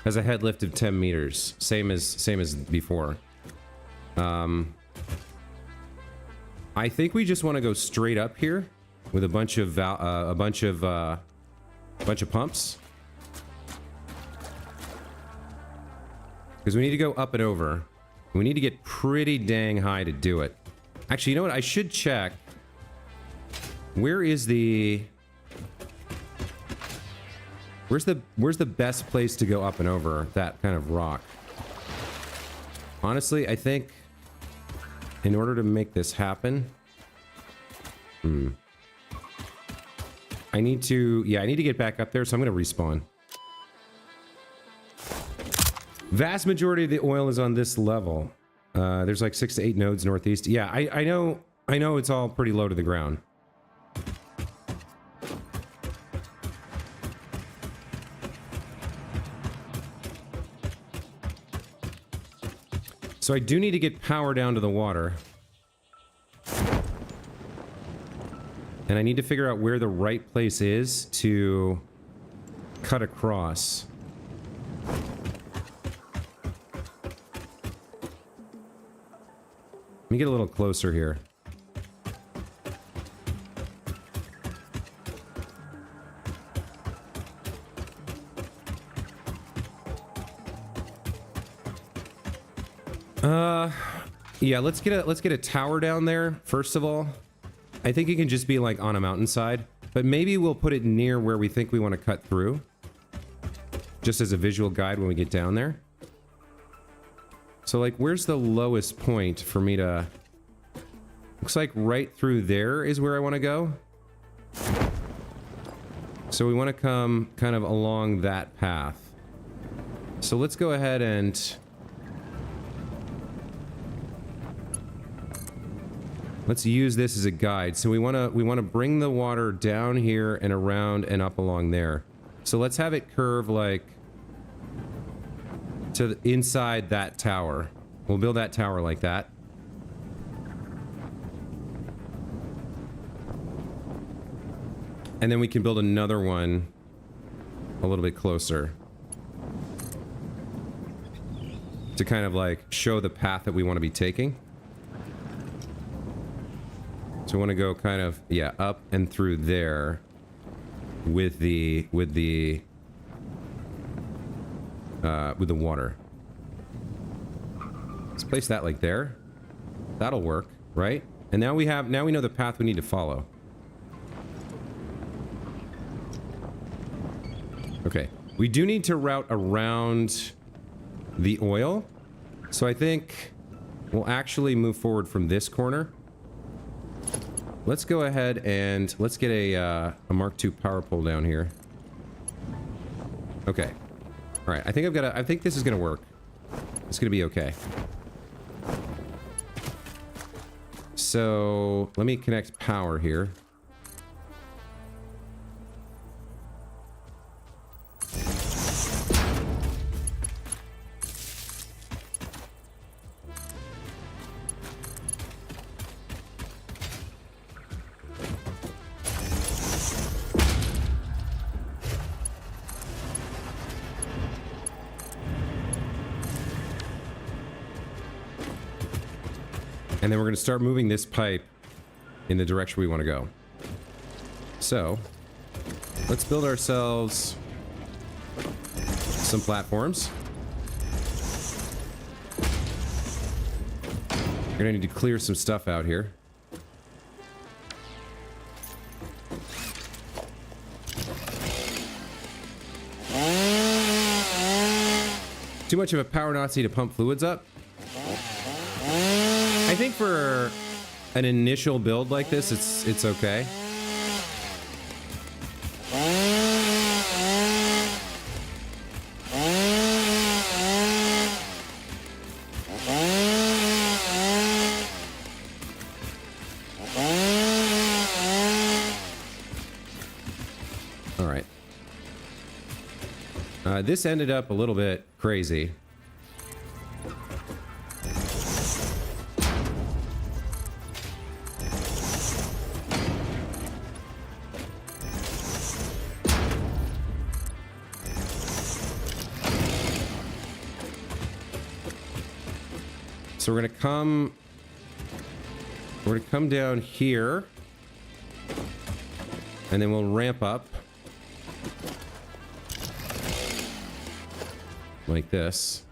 has a head lift of 10 meters, same as before. I think we just want to go straight up here with a bunch of pumps, because we need to go up and over. We need to get pretty dang high to do it. Actually, you know what? I should check. Where's the best place to go up and over that kind of rock? Honestly, I think in order to make this happen, I need to get back up there, so I'm going to respawn. Vast majority of the oil is on this level. There's like 6 to 8 nodes northeast. Yeah, I know it's all pretty low to the ground. So I do need to get power down to the water. And I need to figure out where the right place is to cut across. Let me get a little closer here. Yeah, let's get a tower down there first of all. I think it can just be like on a mountainside, but maybe we'll put it near where we think we want to cut through. Just as a visual guide when we get down there. So like, where's the lowest point for me to... Looks like right through there is where I want to go. So we want to come kind of along that path. So let's go ahead and... Let's use this as a guide. So we want to bring the water down here and around and up along there. So let's have it curve like to the inside that tower. We'll build that tower like that. And then we can build another one a little bit closer to kind of like show the path that we want to be taking. So we want to go kind of, yeah, up and through there with the water. Let's place that like there. That'll work, right? And now we know the path we need to follow. Okay. We do need to route around the oil. So I think we'll actually move forward from this corner. Let's go ahead and let's get a Mark II power pole down here. Okay. All right. I think this is gonna work. It's gonna be okay. So let me connect power here. And then we're going to start moving this pipe in the direction we want to go. So, let's build ourselves some platforms. We're going to need to clear some stuff out here. Too much of a power Nazi to pump fluids up? I think for an initial build like this, it's okay. All right. This ended up a little bit crazy. So we're gonna come down here, and then we'll ramp up like this.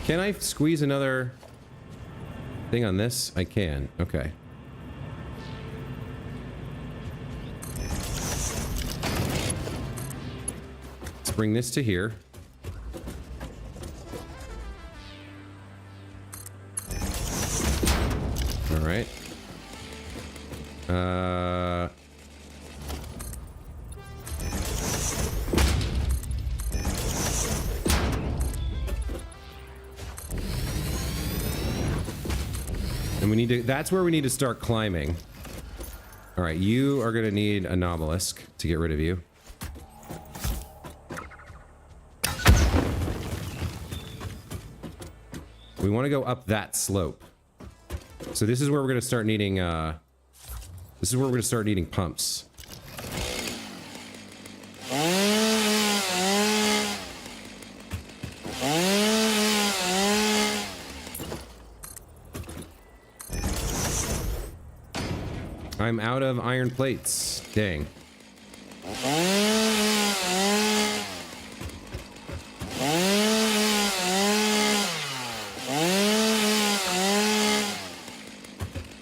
Can I squeeze another thing on this? I can. Okay. Let's bring this to here. All right. And we need to, that's where we need to start climbing. All right, you are going to need an obelisk to get rid of you. We want to go up that slope. So this is where we're going to start needing, pumps. I'm out of iron plates. Dang.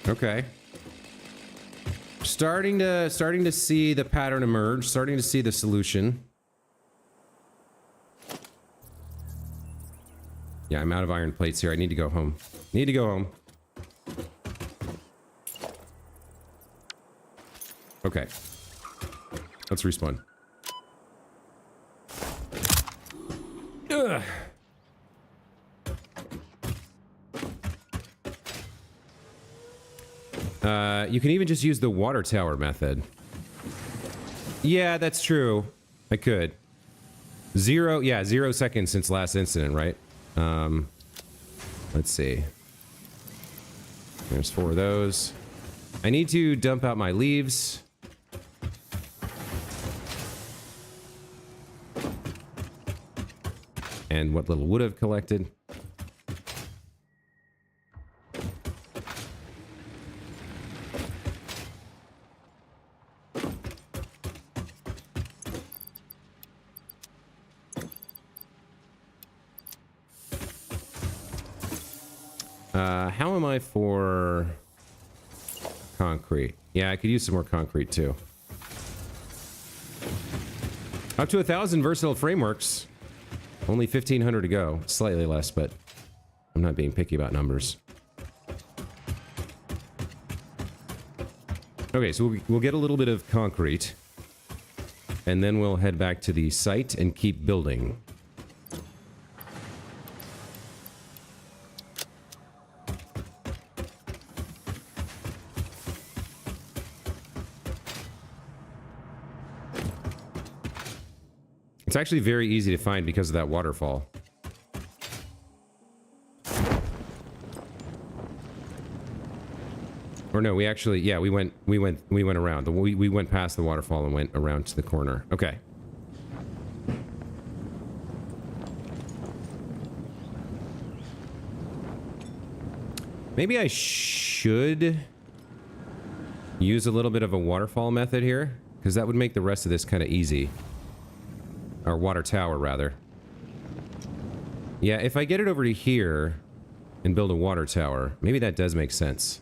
Okay. Starting to see the pattern emerge, starting to see the solution. Yeah, I'm out of iron plates here. I need to go home. Need to go home. Okay. Let's respawn. Ugh. You can even just use the water tower method. Yeah, that's true. I could. 0 seconds since last incident, right? Let's see. There's 4 of those. I need to dump out my leaves. And what little wood I've collected. How am I for concrete? Yeah, I could use some more concrete too. Up to 1,000 versatile frameworks. Only 1,500 to go. Slightly less, but I'm not being picky about numbers. Okay, so we'll get a little bit of concrete. And then we'll head back to the site and keep building. It's actually very easy to find because of that waterfall. Or no, we actually, yeah, we went around. We went past the waterfall and went around to the corner. Okay. Maybe I should use a little bit of a waterfall method here, because that would make the rest of this kind of easy. Or water tower, rather. Yeah, if I get it over to here and build a water tower, maybe that does make sense.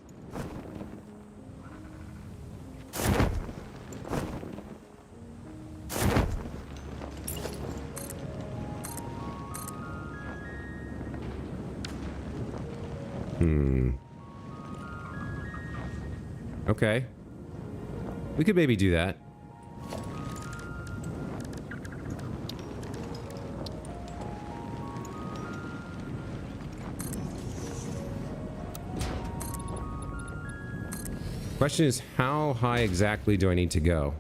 Okay. We could maybe do that. Question is, how high exactly do I need to go?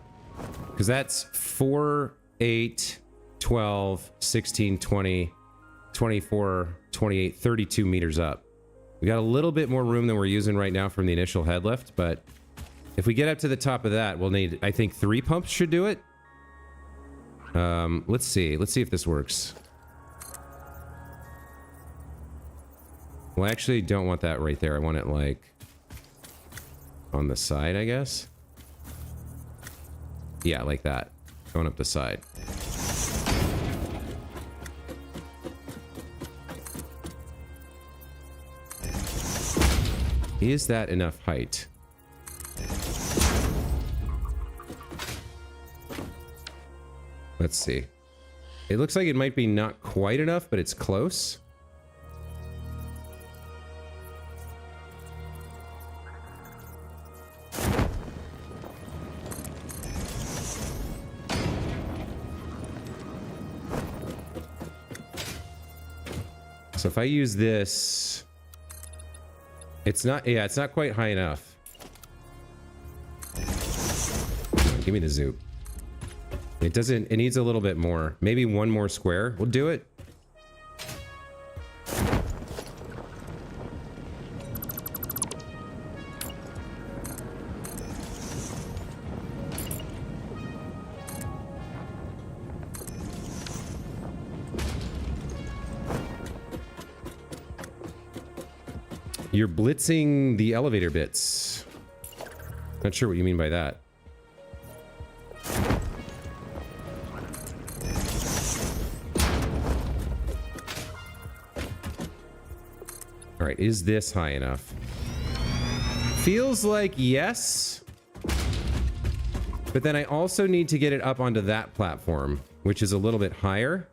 Because that's 4, 8, 12, 16, 20, 24, 28, 32 meters up. We got a little bit more room than we're using right now from the initial head lift, but if we get up to the top of that, we'll need, I think 3 pumps should do it. Let's see if this works. Well, I actually don't want that right there. I want it like on the side, I guess. Yeah, like that. Going up the side. Is that enough height? Let's see. It looks like it might be not quite enough, but it's close. So if I use this, it's not, yeah, it's not quite high enough. Give me the zoop. It doesn't, it needs a little bit more. Maybe 1 more square will do it. You're blitzing the elevator bits. Not sure what you mean by that. All right, is this high enough? Feels like yes. But then I also need to get it up onto that platform, which is a little bit higher.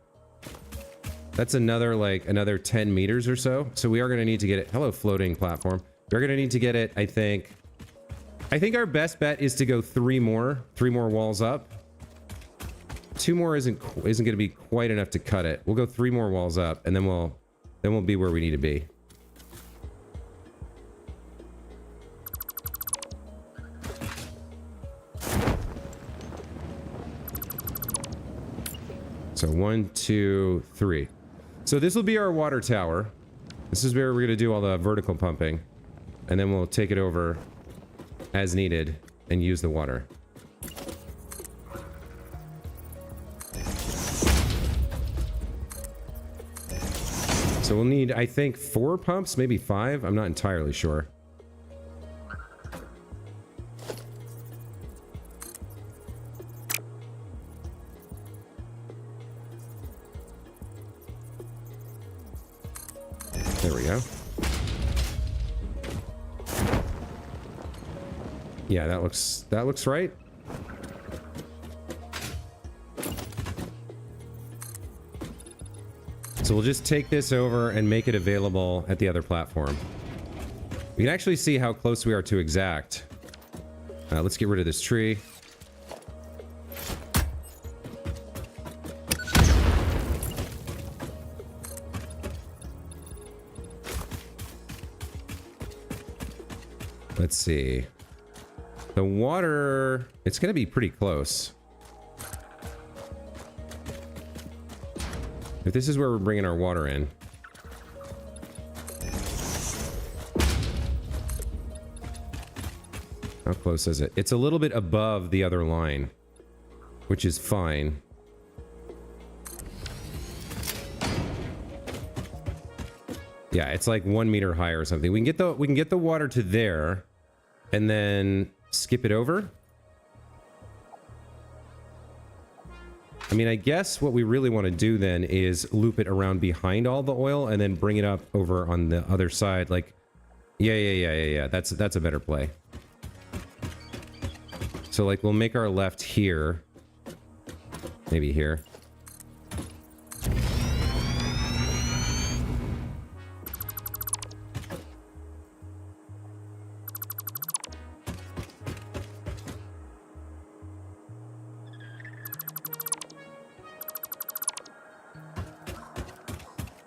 That's another 10 meters or so. So we are going to need to get it. Hello, floating platform. We're going to need to get it, I think our best bet is to go three more walls up. Two more isn't going to be quite enough to cut it. We'll go 3 more walls up, and then we'll be where we need to be. So 1, 2, 3. So this will be our water tower. This is where we're going to do all the vertical pumping. And then we'll take it over as needed and use the water. So we'll need, I think, 4 pumps, maybe 5. I'm not entirely sure. There we go. Yeah, that looks right. So we'll just take this over and make it available at the other platform. We can actually see how close we are to exact. Let's get rid of this tree. Let's see. The water, it's going to be pretty close. If this is where we're bringing our water in. How close is it? It's a little bit above the other line, which is fine. Yeah, it's like 1 meter higher or something. We can get the water to there and then skip it over. I mean, I guess what we really want to do then is loop it around behind all the oil and then bring it up over on the other side. Like, yeah. That's a better play. So like we'll make our left here. Maybe here.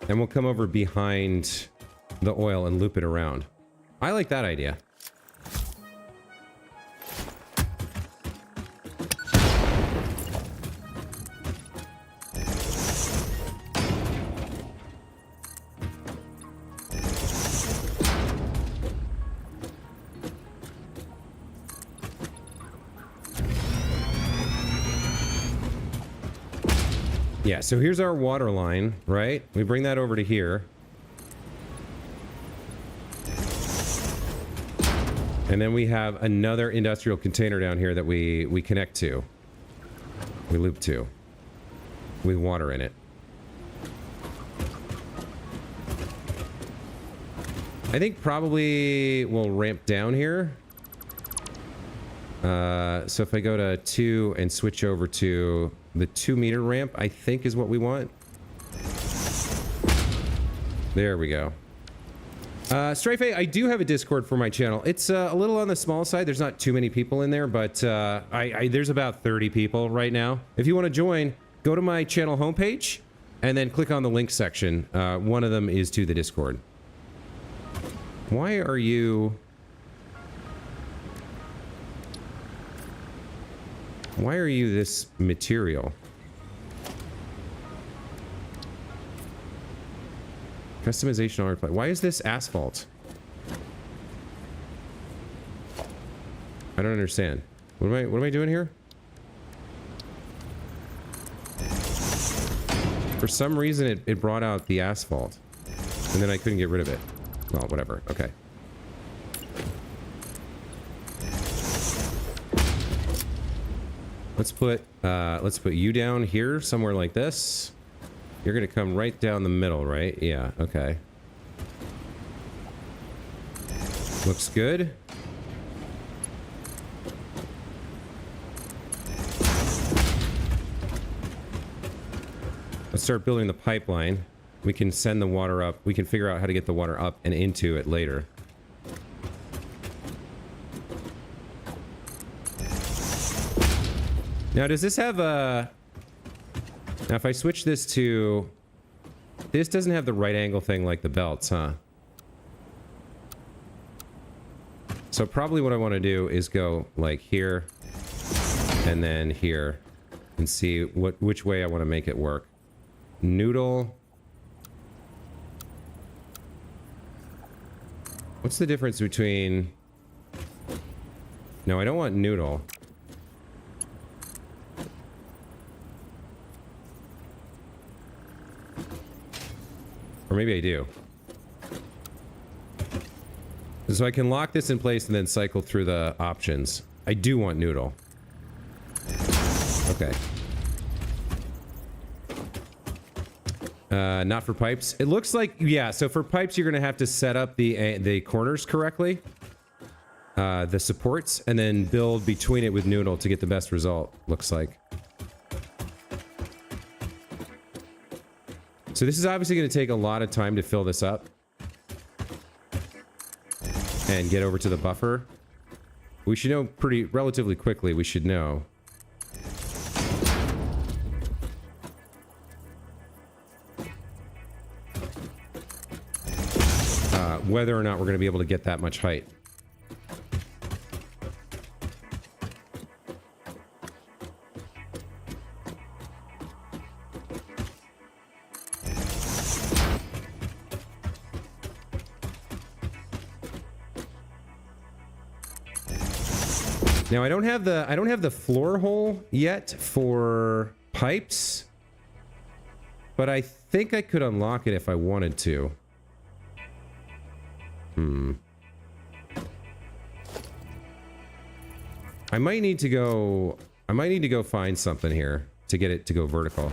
And we'll come over behind the oil and loop it around. I like that idea. Yeah, so here's our water line, right? We bring that over to here. And then we have another industrial container down here that we connect to. We loop to. With water in it. I think probably we'll ramp down here. So if I go to 2 and switch over to the 2 meter ramp, I think is what we want. There we go. Strafe, I do have a Discord for my channel. It's a little on the small side. There's not too many people in there, but there's about 30 people right now. If you want to join, go to my channel homepage and then click on the link section. One of them is to the Discord. Why are you this material? Customization on replay. Why is this asphalt? I don't understand. What am I doing here? For some reason it brought out the asphalt. And then I couldn't get rid of it. Well, whatever. Okay. Let's put you down here somewhere like this. You're gonna come right down the middle, right? Yeah, okay. Looks good. Let's start building the pipeline. We can send the water up. We can figure out how to get the water up and into it later. Now, does this have a... Now, if I switch this to... This doesn't have the right angle thing like the belts, huh? So probably what I want to do is go like here and then here and see which way I want to make it work. Noodle. What's the difference between... No, I don't want noodle. Or maybe I do. So I can lock this in place and then cycle through the options. I do want noodle. Okay. Not for pipes. It looks like, yeah, so for pipes you're going to have to set up the corners correctly. The supports, and then build between it with noodle to get the best result, looks like. So this is obviously going to take a lot of time to fill this up. And get over to the buffer. We should know relatively quickly, we should know. Whether or not we're going to be able to get that much height. Now I don't have the floor hole yet for pipes, but I think I could unlock it if I wanted to. I might need to go find something here to get it to go vertical.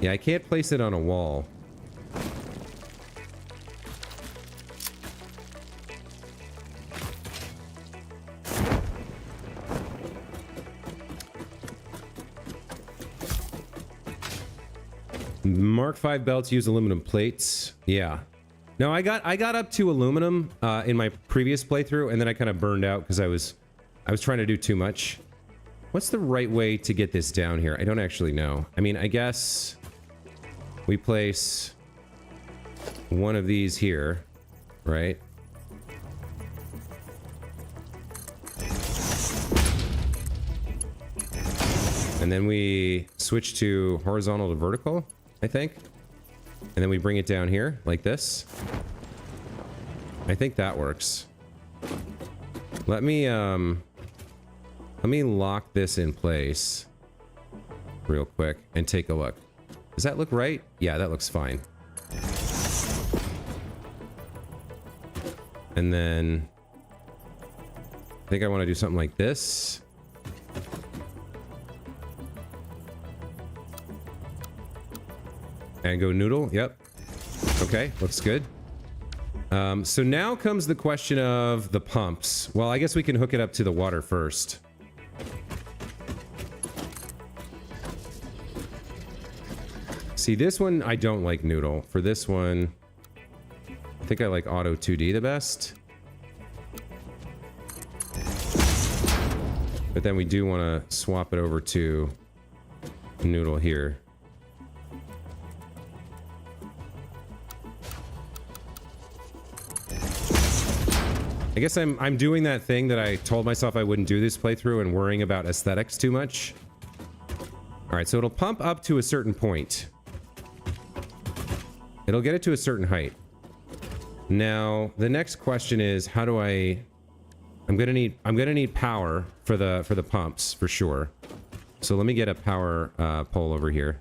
Yeah, I can't place it on a wall. Mark 5 belts use aluminum plates. Yeah. No, I got up to aluminum in my previous playthrough, and then I kind of burned out because I was trying to do too much. What's the right way to get this down here? I don't actually know. I mean, I guess we place one of these here, right? And then we switch to horizontal to vertical, I think. And then we bring it down here, like this. I think that works. Let me lock this in place real quick and take a look. Does that look right? Yeah, that looks fine. And then I think I want to do something like this. And go noodle. Yep. Okay, looks good. So now comes the question of the pumps. Well, I guess we can hook it up to the water first. See, this one, I don't like noodle. For this one, I think I like auto 2D the best. But then we do want to swap it over to noodle here. I guess I'm doing that thing that I told myself I wouldn't do this playthrough and worrying about aesthetics too much. Alright, so it'll pump up to a certain point. It'll get it to a certain height. Now, the next question is, how do I'm gonna need power for the pumps, for sure. So let me get a power pole over here.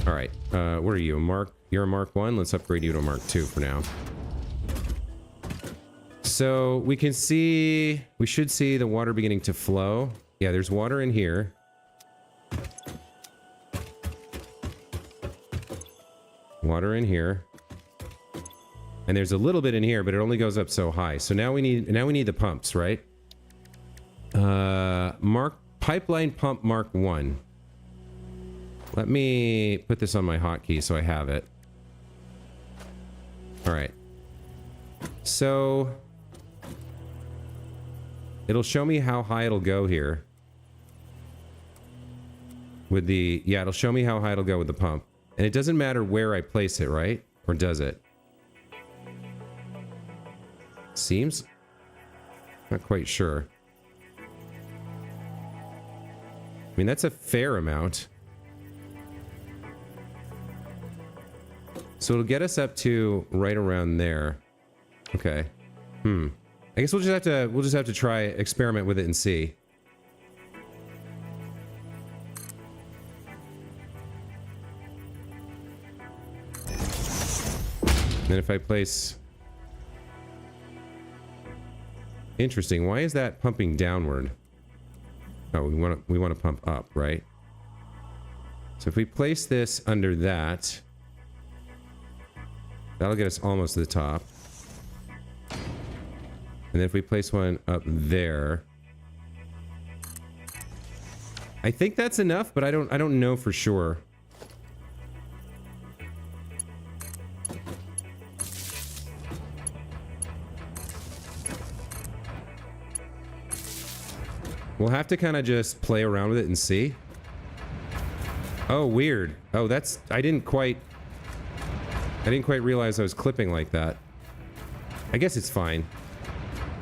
All right, where are you? You're a Mark 1? Let's upgrade you to a Mark 2 for now. So we can see, we should see the water beginning to flow. Yeah, there's water in here. Water in here. And there's a little bit in here, but it only goes up so high. So now we need the pumps, right? Pipeline pump Mark 1. Let me put this on my hotkey so I have it. All right. So it'll show me how high it'll go here. With the, yeah, it'll show me how high it'll go with the pump. And it doesn't matter where I place it, right? Or does it? Seems? Not quite sure. I mean, that's a fair amount. So it'll get us up to right around there. Okay. I guess we'll just have to try experiment with it and see. And if I place... Interesting. Why is that pumping downward? Oh, we want to pump up, right? So if we place this under that, that'll get us almost to the top. And then if we place one up there, I think that's enough, but I don't know for sure. We'll have to kind of just play around with it and see. Oh, weird. Oh, that's... I didn't quite realize I was clipping like that. I guess it's fine.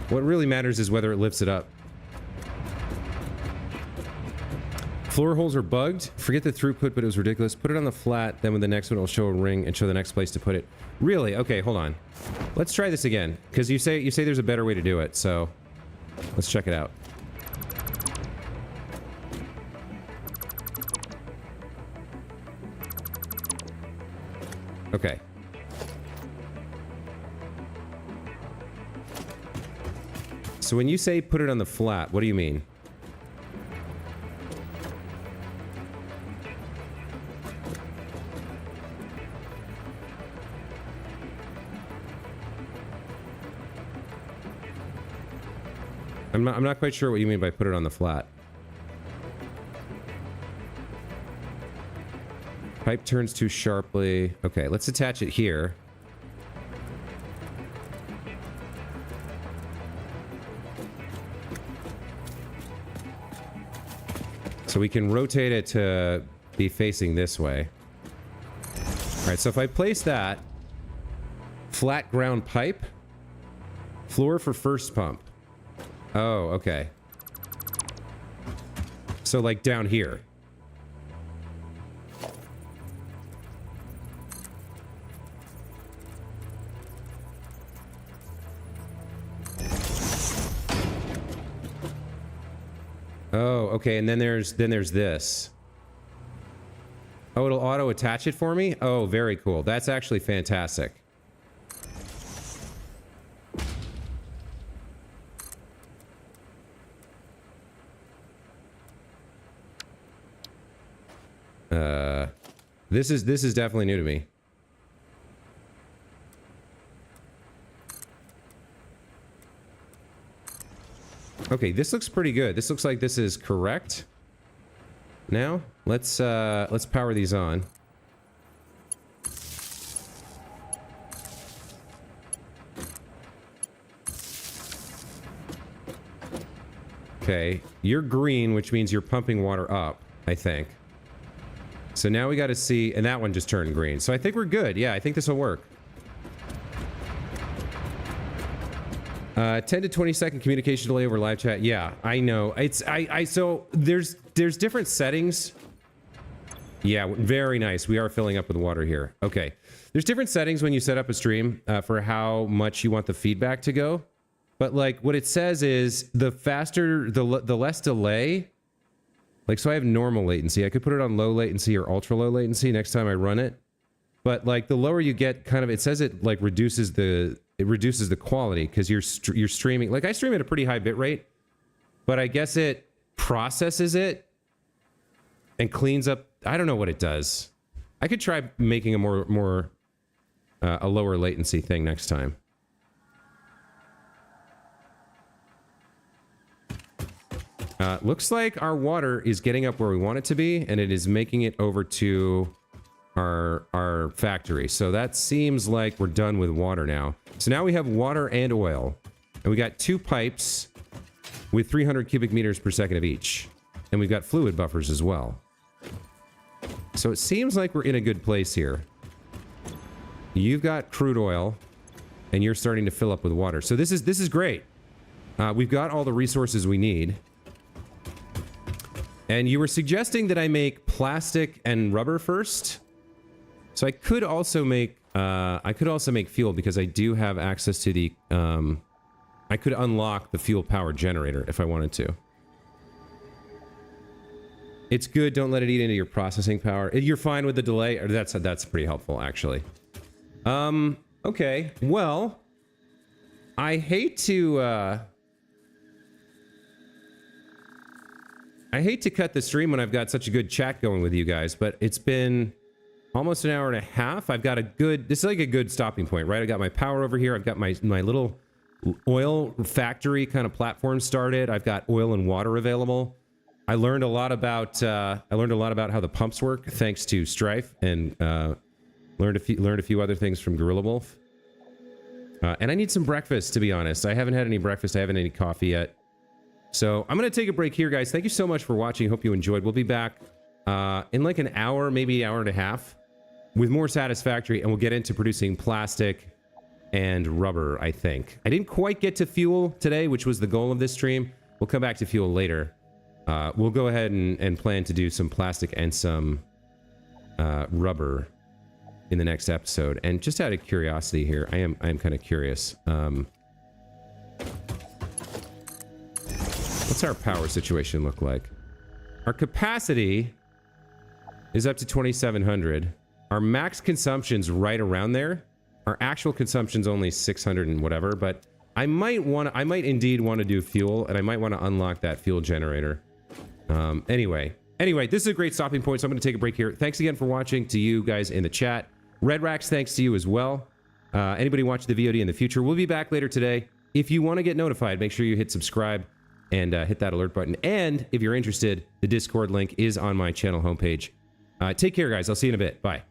What really matters is whether it lifts it up. Floor holes are bugged. Forget the throughput, but it was ridiculous. Put it on the flat, then with the next one it'll show a ring and show the next place to put it. Really? Okay, hold on. Let's try this again. Because you say there's a better way to do it, so... Let's check it out. Okay. So when you say put it on the flat, what do you mean? I'm not quite sure what you mean by put it on the flat. Pipe turns too sharply. Okay, let's attach it here. So we can rotate it to be facing this way. All right, so if I place that, flat ground pipe, floor for first pump. Oh, okay. So like down here. Oh, okay, and then there's this. Oh, it'll auto attach it for me? Oh, very cool. That's actually fantastic. This is definitely new to me. Okay, this looks pretty good. This looks like this is correct. Now, let's power these on. Okay, you're green, which means you're pumping water up, I think. So now we got to see, and that one just turned green. So I think we're good. Yeah, I think this will work. 10 to 20 second communication delay over live chat. Yeah, I know. So there's different settings. Yeah, very nice. We are filling up with water here. Okay. There's different settings when you set up a stream for how much you want the feedback to go. But like what it says is the faster, the less delay, Like, so I have normal latency. I could put it on low latency or ultra low latency next time I run it. But like the lower you get, kind of, it says it like reduces the quality because you're streaming. Like I stream at a pretty high bit rate, but I guess it processes it and cleans up. I don't know what it does. I could try making a a lower latency thing next time. Looks like our water is getting up where we want it to be, and it is making it over to our factory. So that seems like we're done with water now. So now we have water and oil, and we got 2 pipes with 300 cubic meters per second of each, and we've got fluid buffers as well. So it seems like we're in a good place here. You've got crude oil, and you're starting to fill up with water. So this is great. We've got all the resources we need. And you were suggesting that I make plastic and rubber first. So I could also make fuel because I do have access to the I could unlock the fuel power generator if I wanted to. It's good, don't let it eat into your processing power. You're fine with the delay? Or that's pretty helpful actually. Okay. Well, I hate to cut the stream when I've got such a good chat going with you guys, but it's been almost an hour and a half. I've got this is like a good stopping point, right? I got my power over here. I've got my little oil factory kind of platform started. I've got oil and water available. I learned a lot about how the pumps work thanks to Strife, and learned a few other things from Gorilla Wolf. And I need some breakfast, to be honest. I haven't had any breakfast. I haven't had any coffee yet. So I'm going to take a break here, guys. Thank you so much for watching. Hope you enjoyed. We'll be back in like an hour, maybe an hour and a half with more Satisfactory, and we'll get into producing plastic and rubber, I think. I didn't quite get to fuel today, which was the goal of this stream. We'll come back to fuel later. We'll go ahead and plan to do some plastic and some rubber in the next episode. And just out of curiosity here, I am kind of curious. What's our power situation look like? Our capacity is up to 2,700. Our max consumption's right around there. Our actual consumption's only 600 and whatever, but I might indeed want to do fuel, and I might want to unlock that fuel generator. Anyway, this is a great stopping point, so I'm going to take a break here. Thanks again for watching to you guys in the chat. Red Rax, thanks to you as well. Anybody watching the VOD in the future, we'll be back later today. If you want to get notified, make sure you hit subscribe and hit that alert button. And if you're interested, the Discord link is on my channel homepage. Take care, guys. I'll see you in a bit. Bye.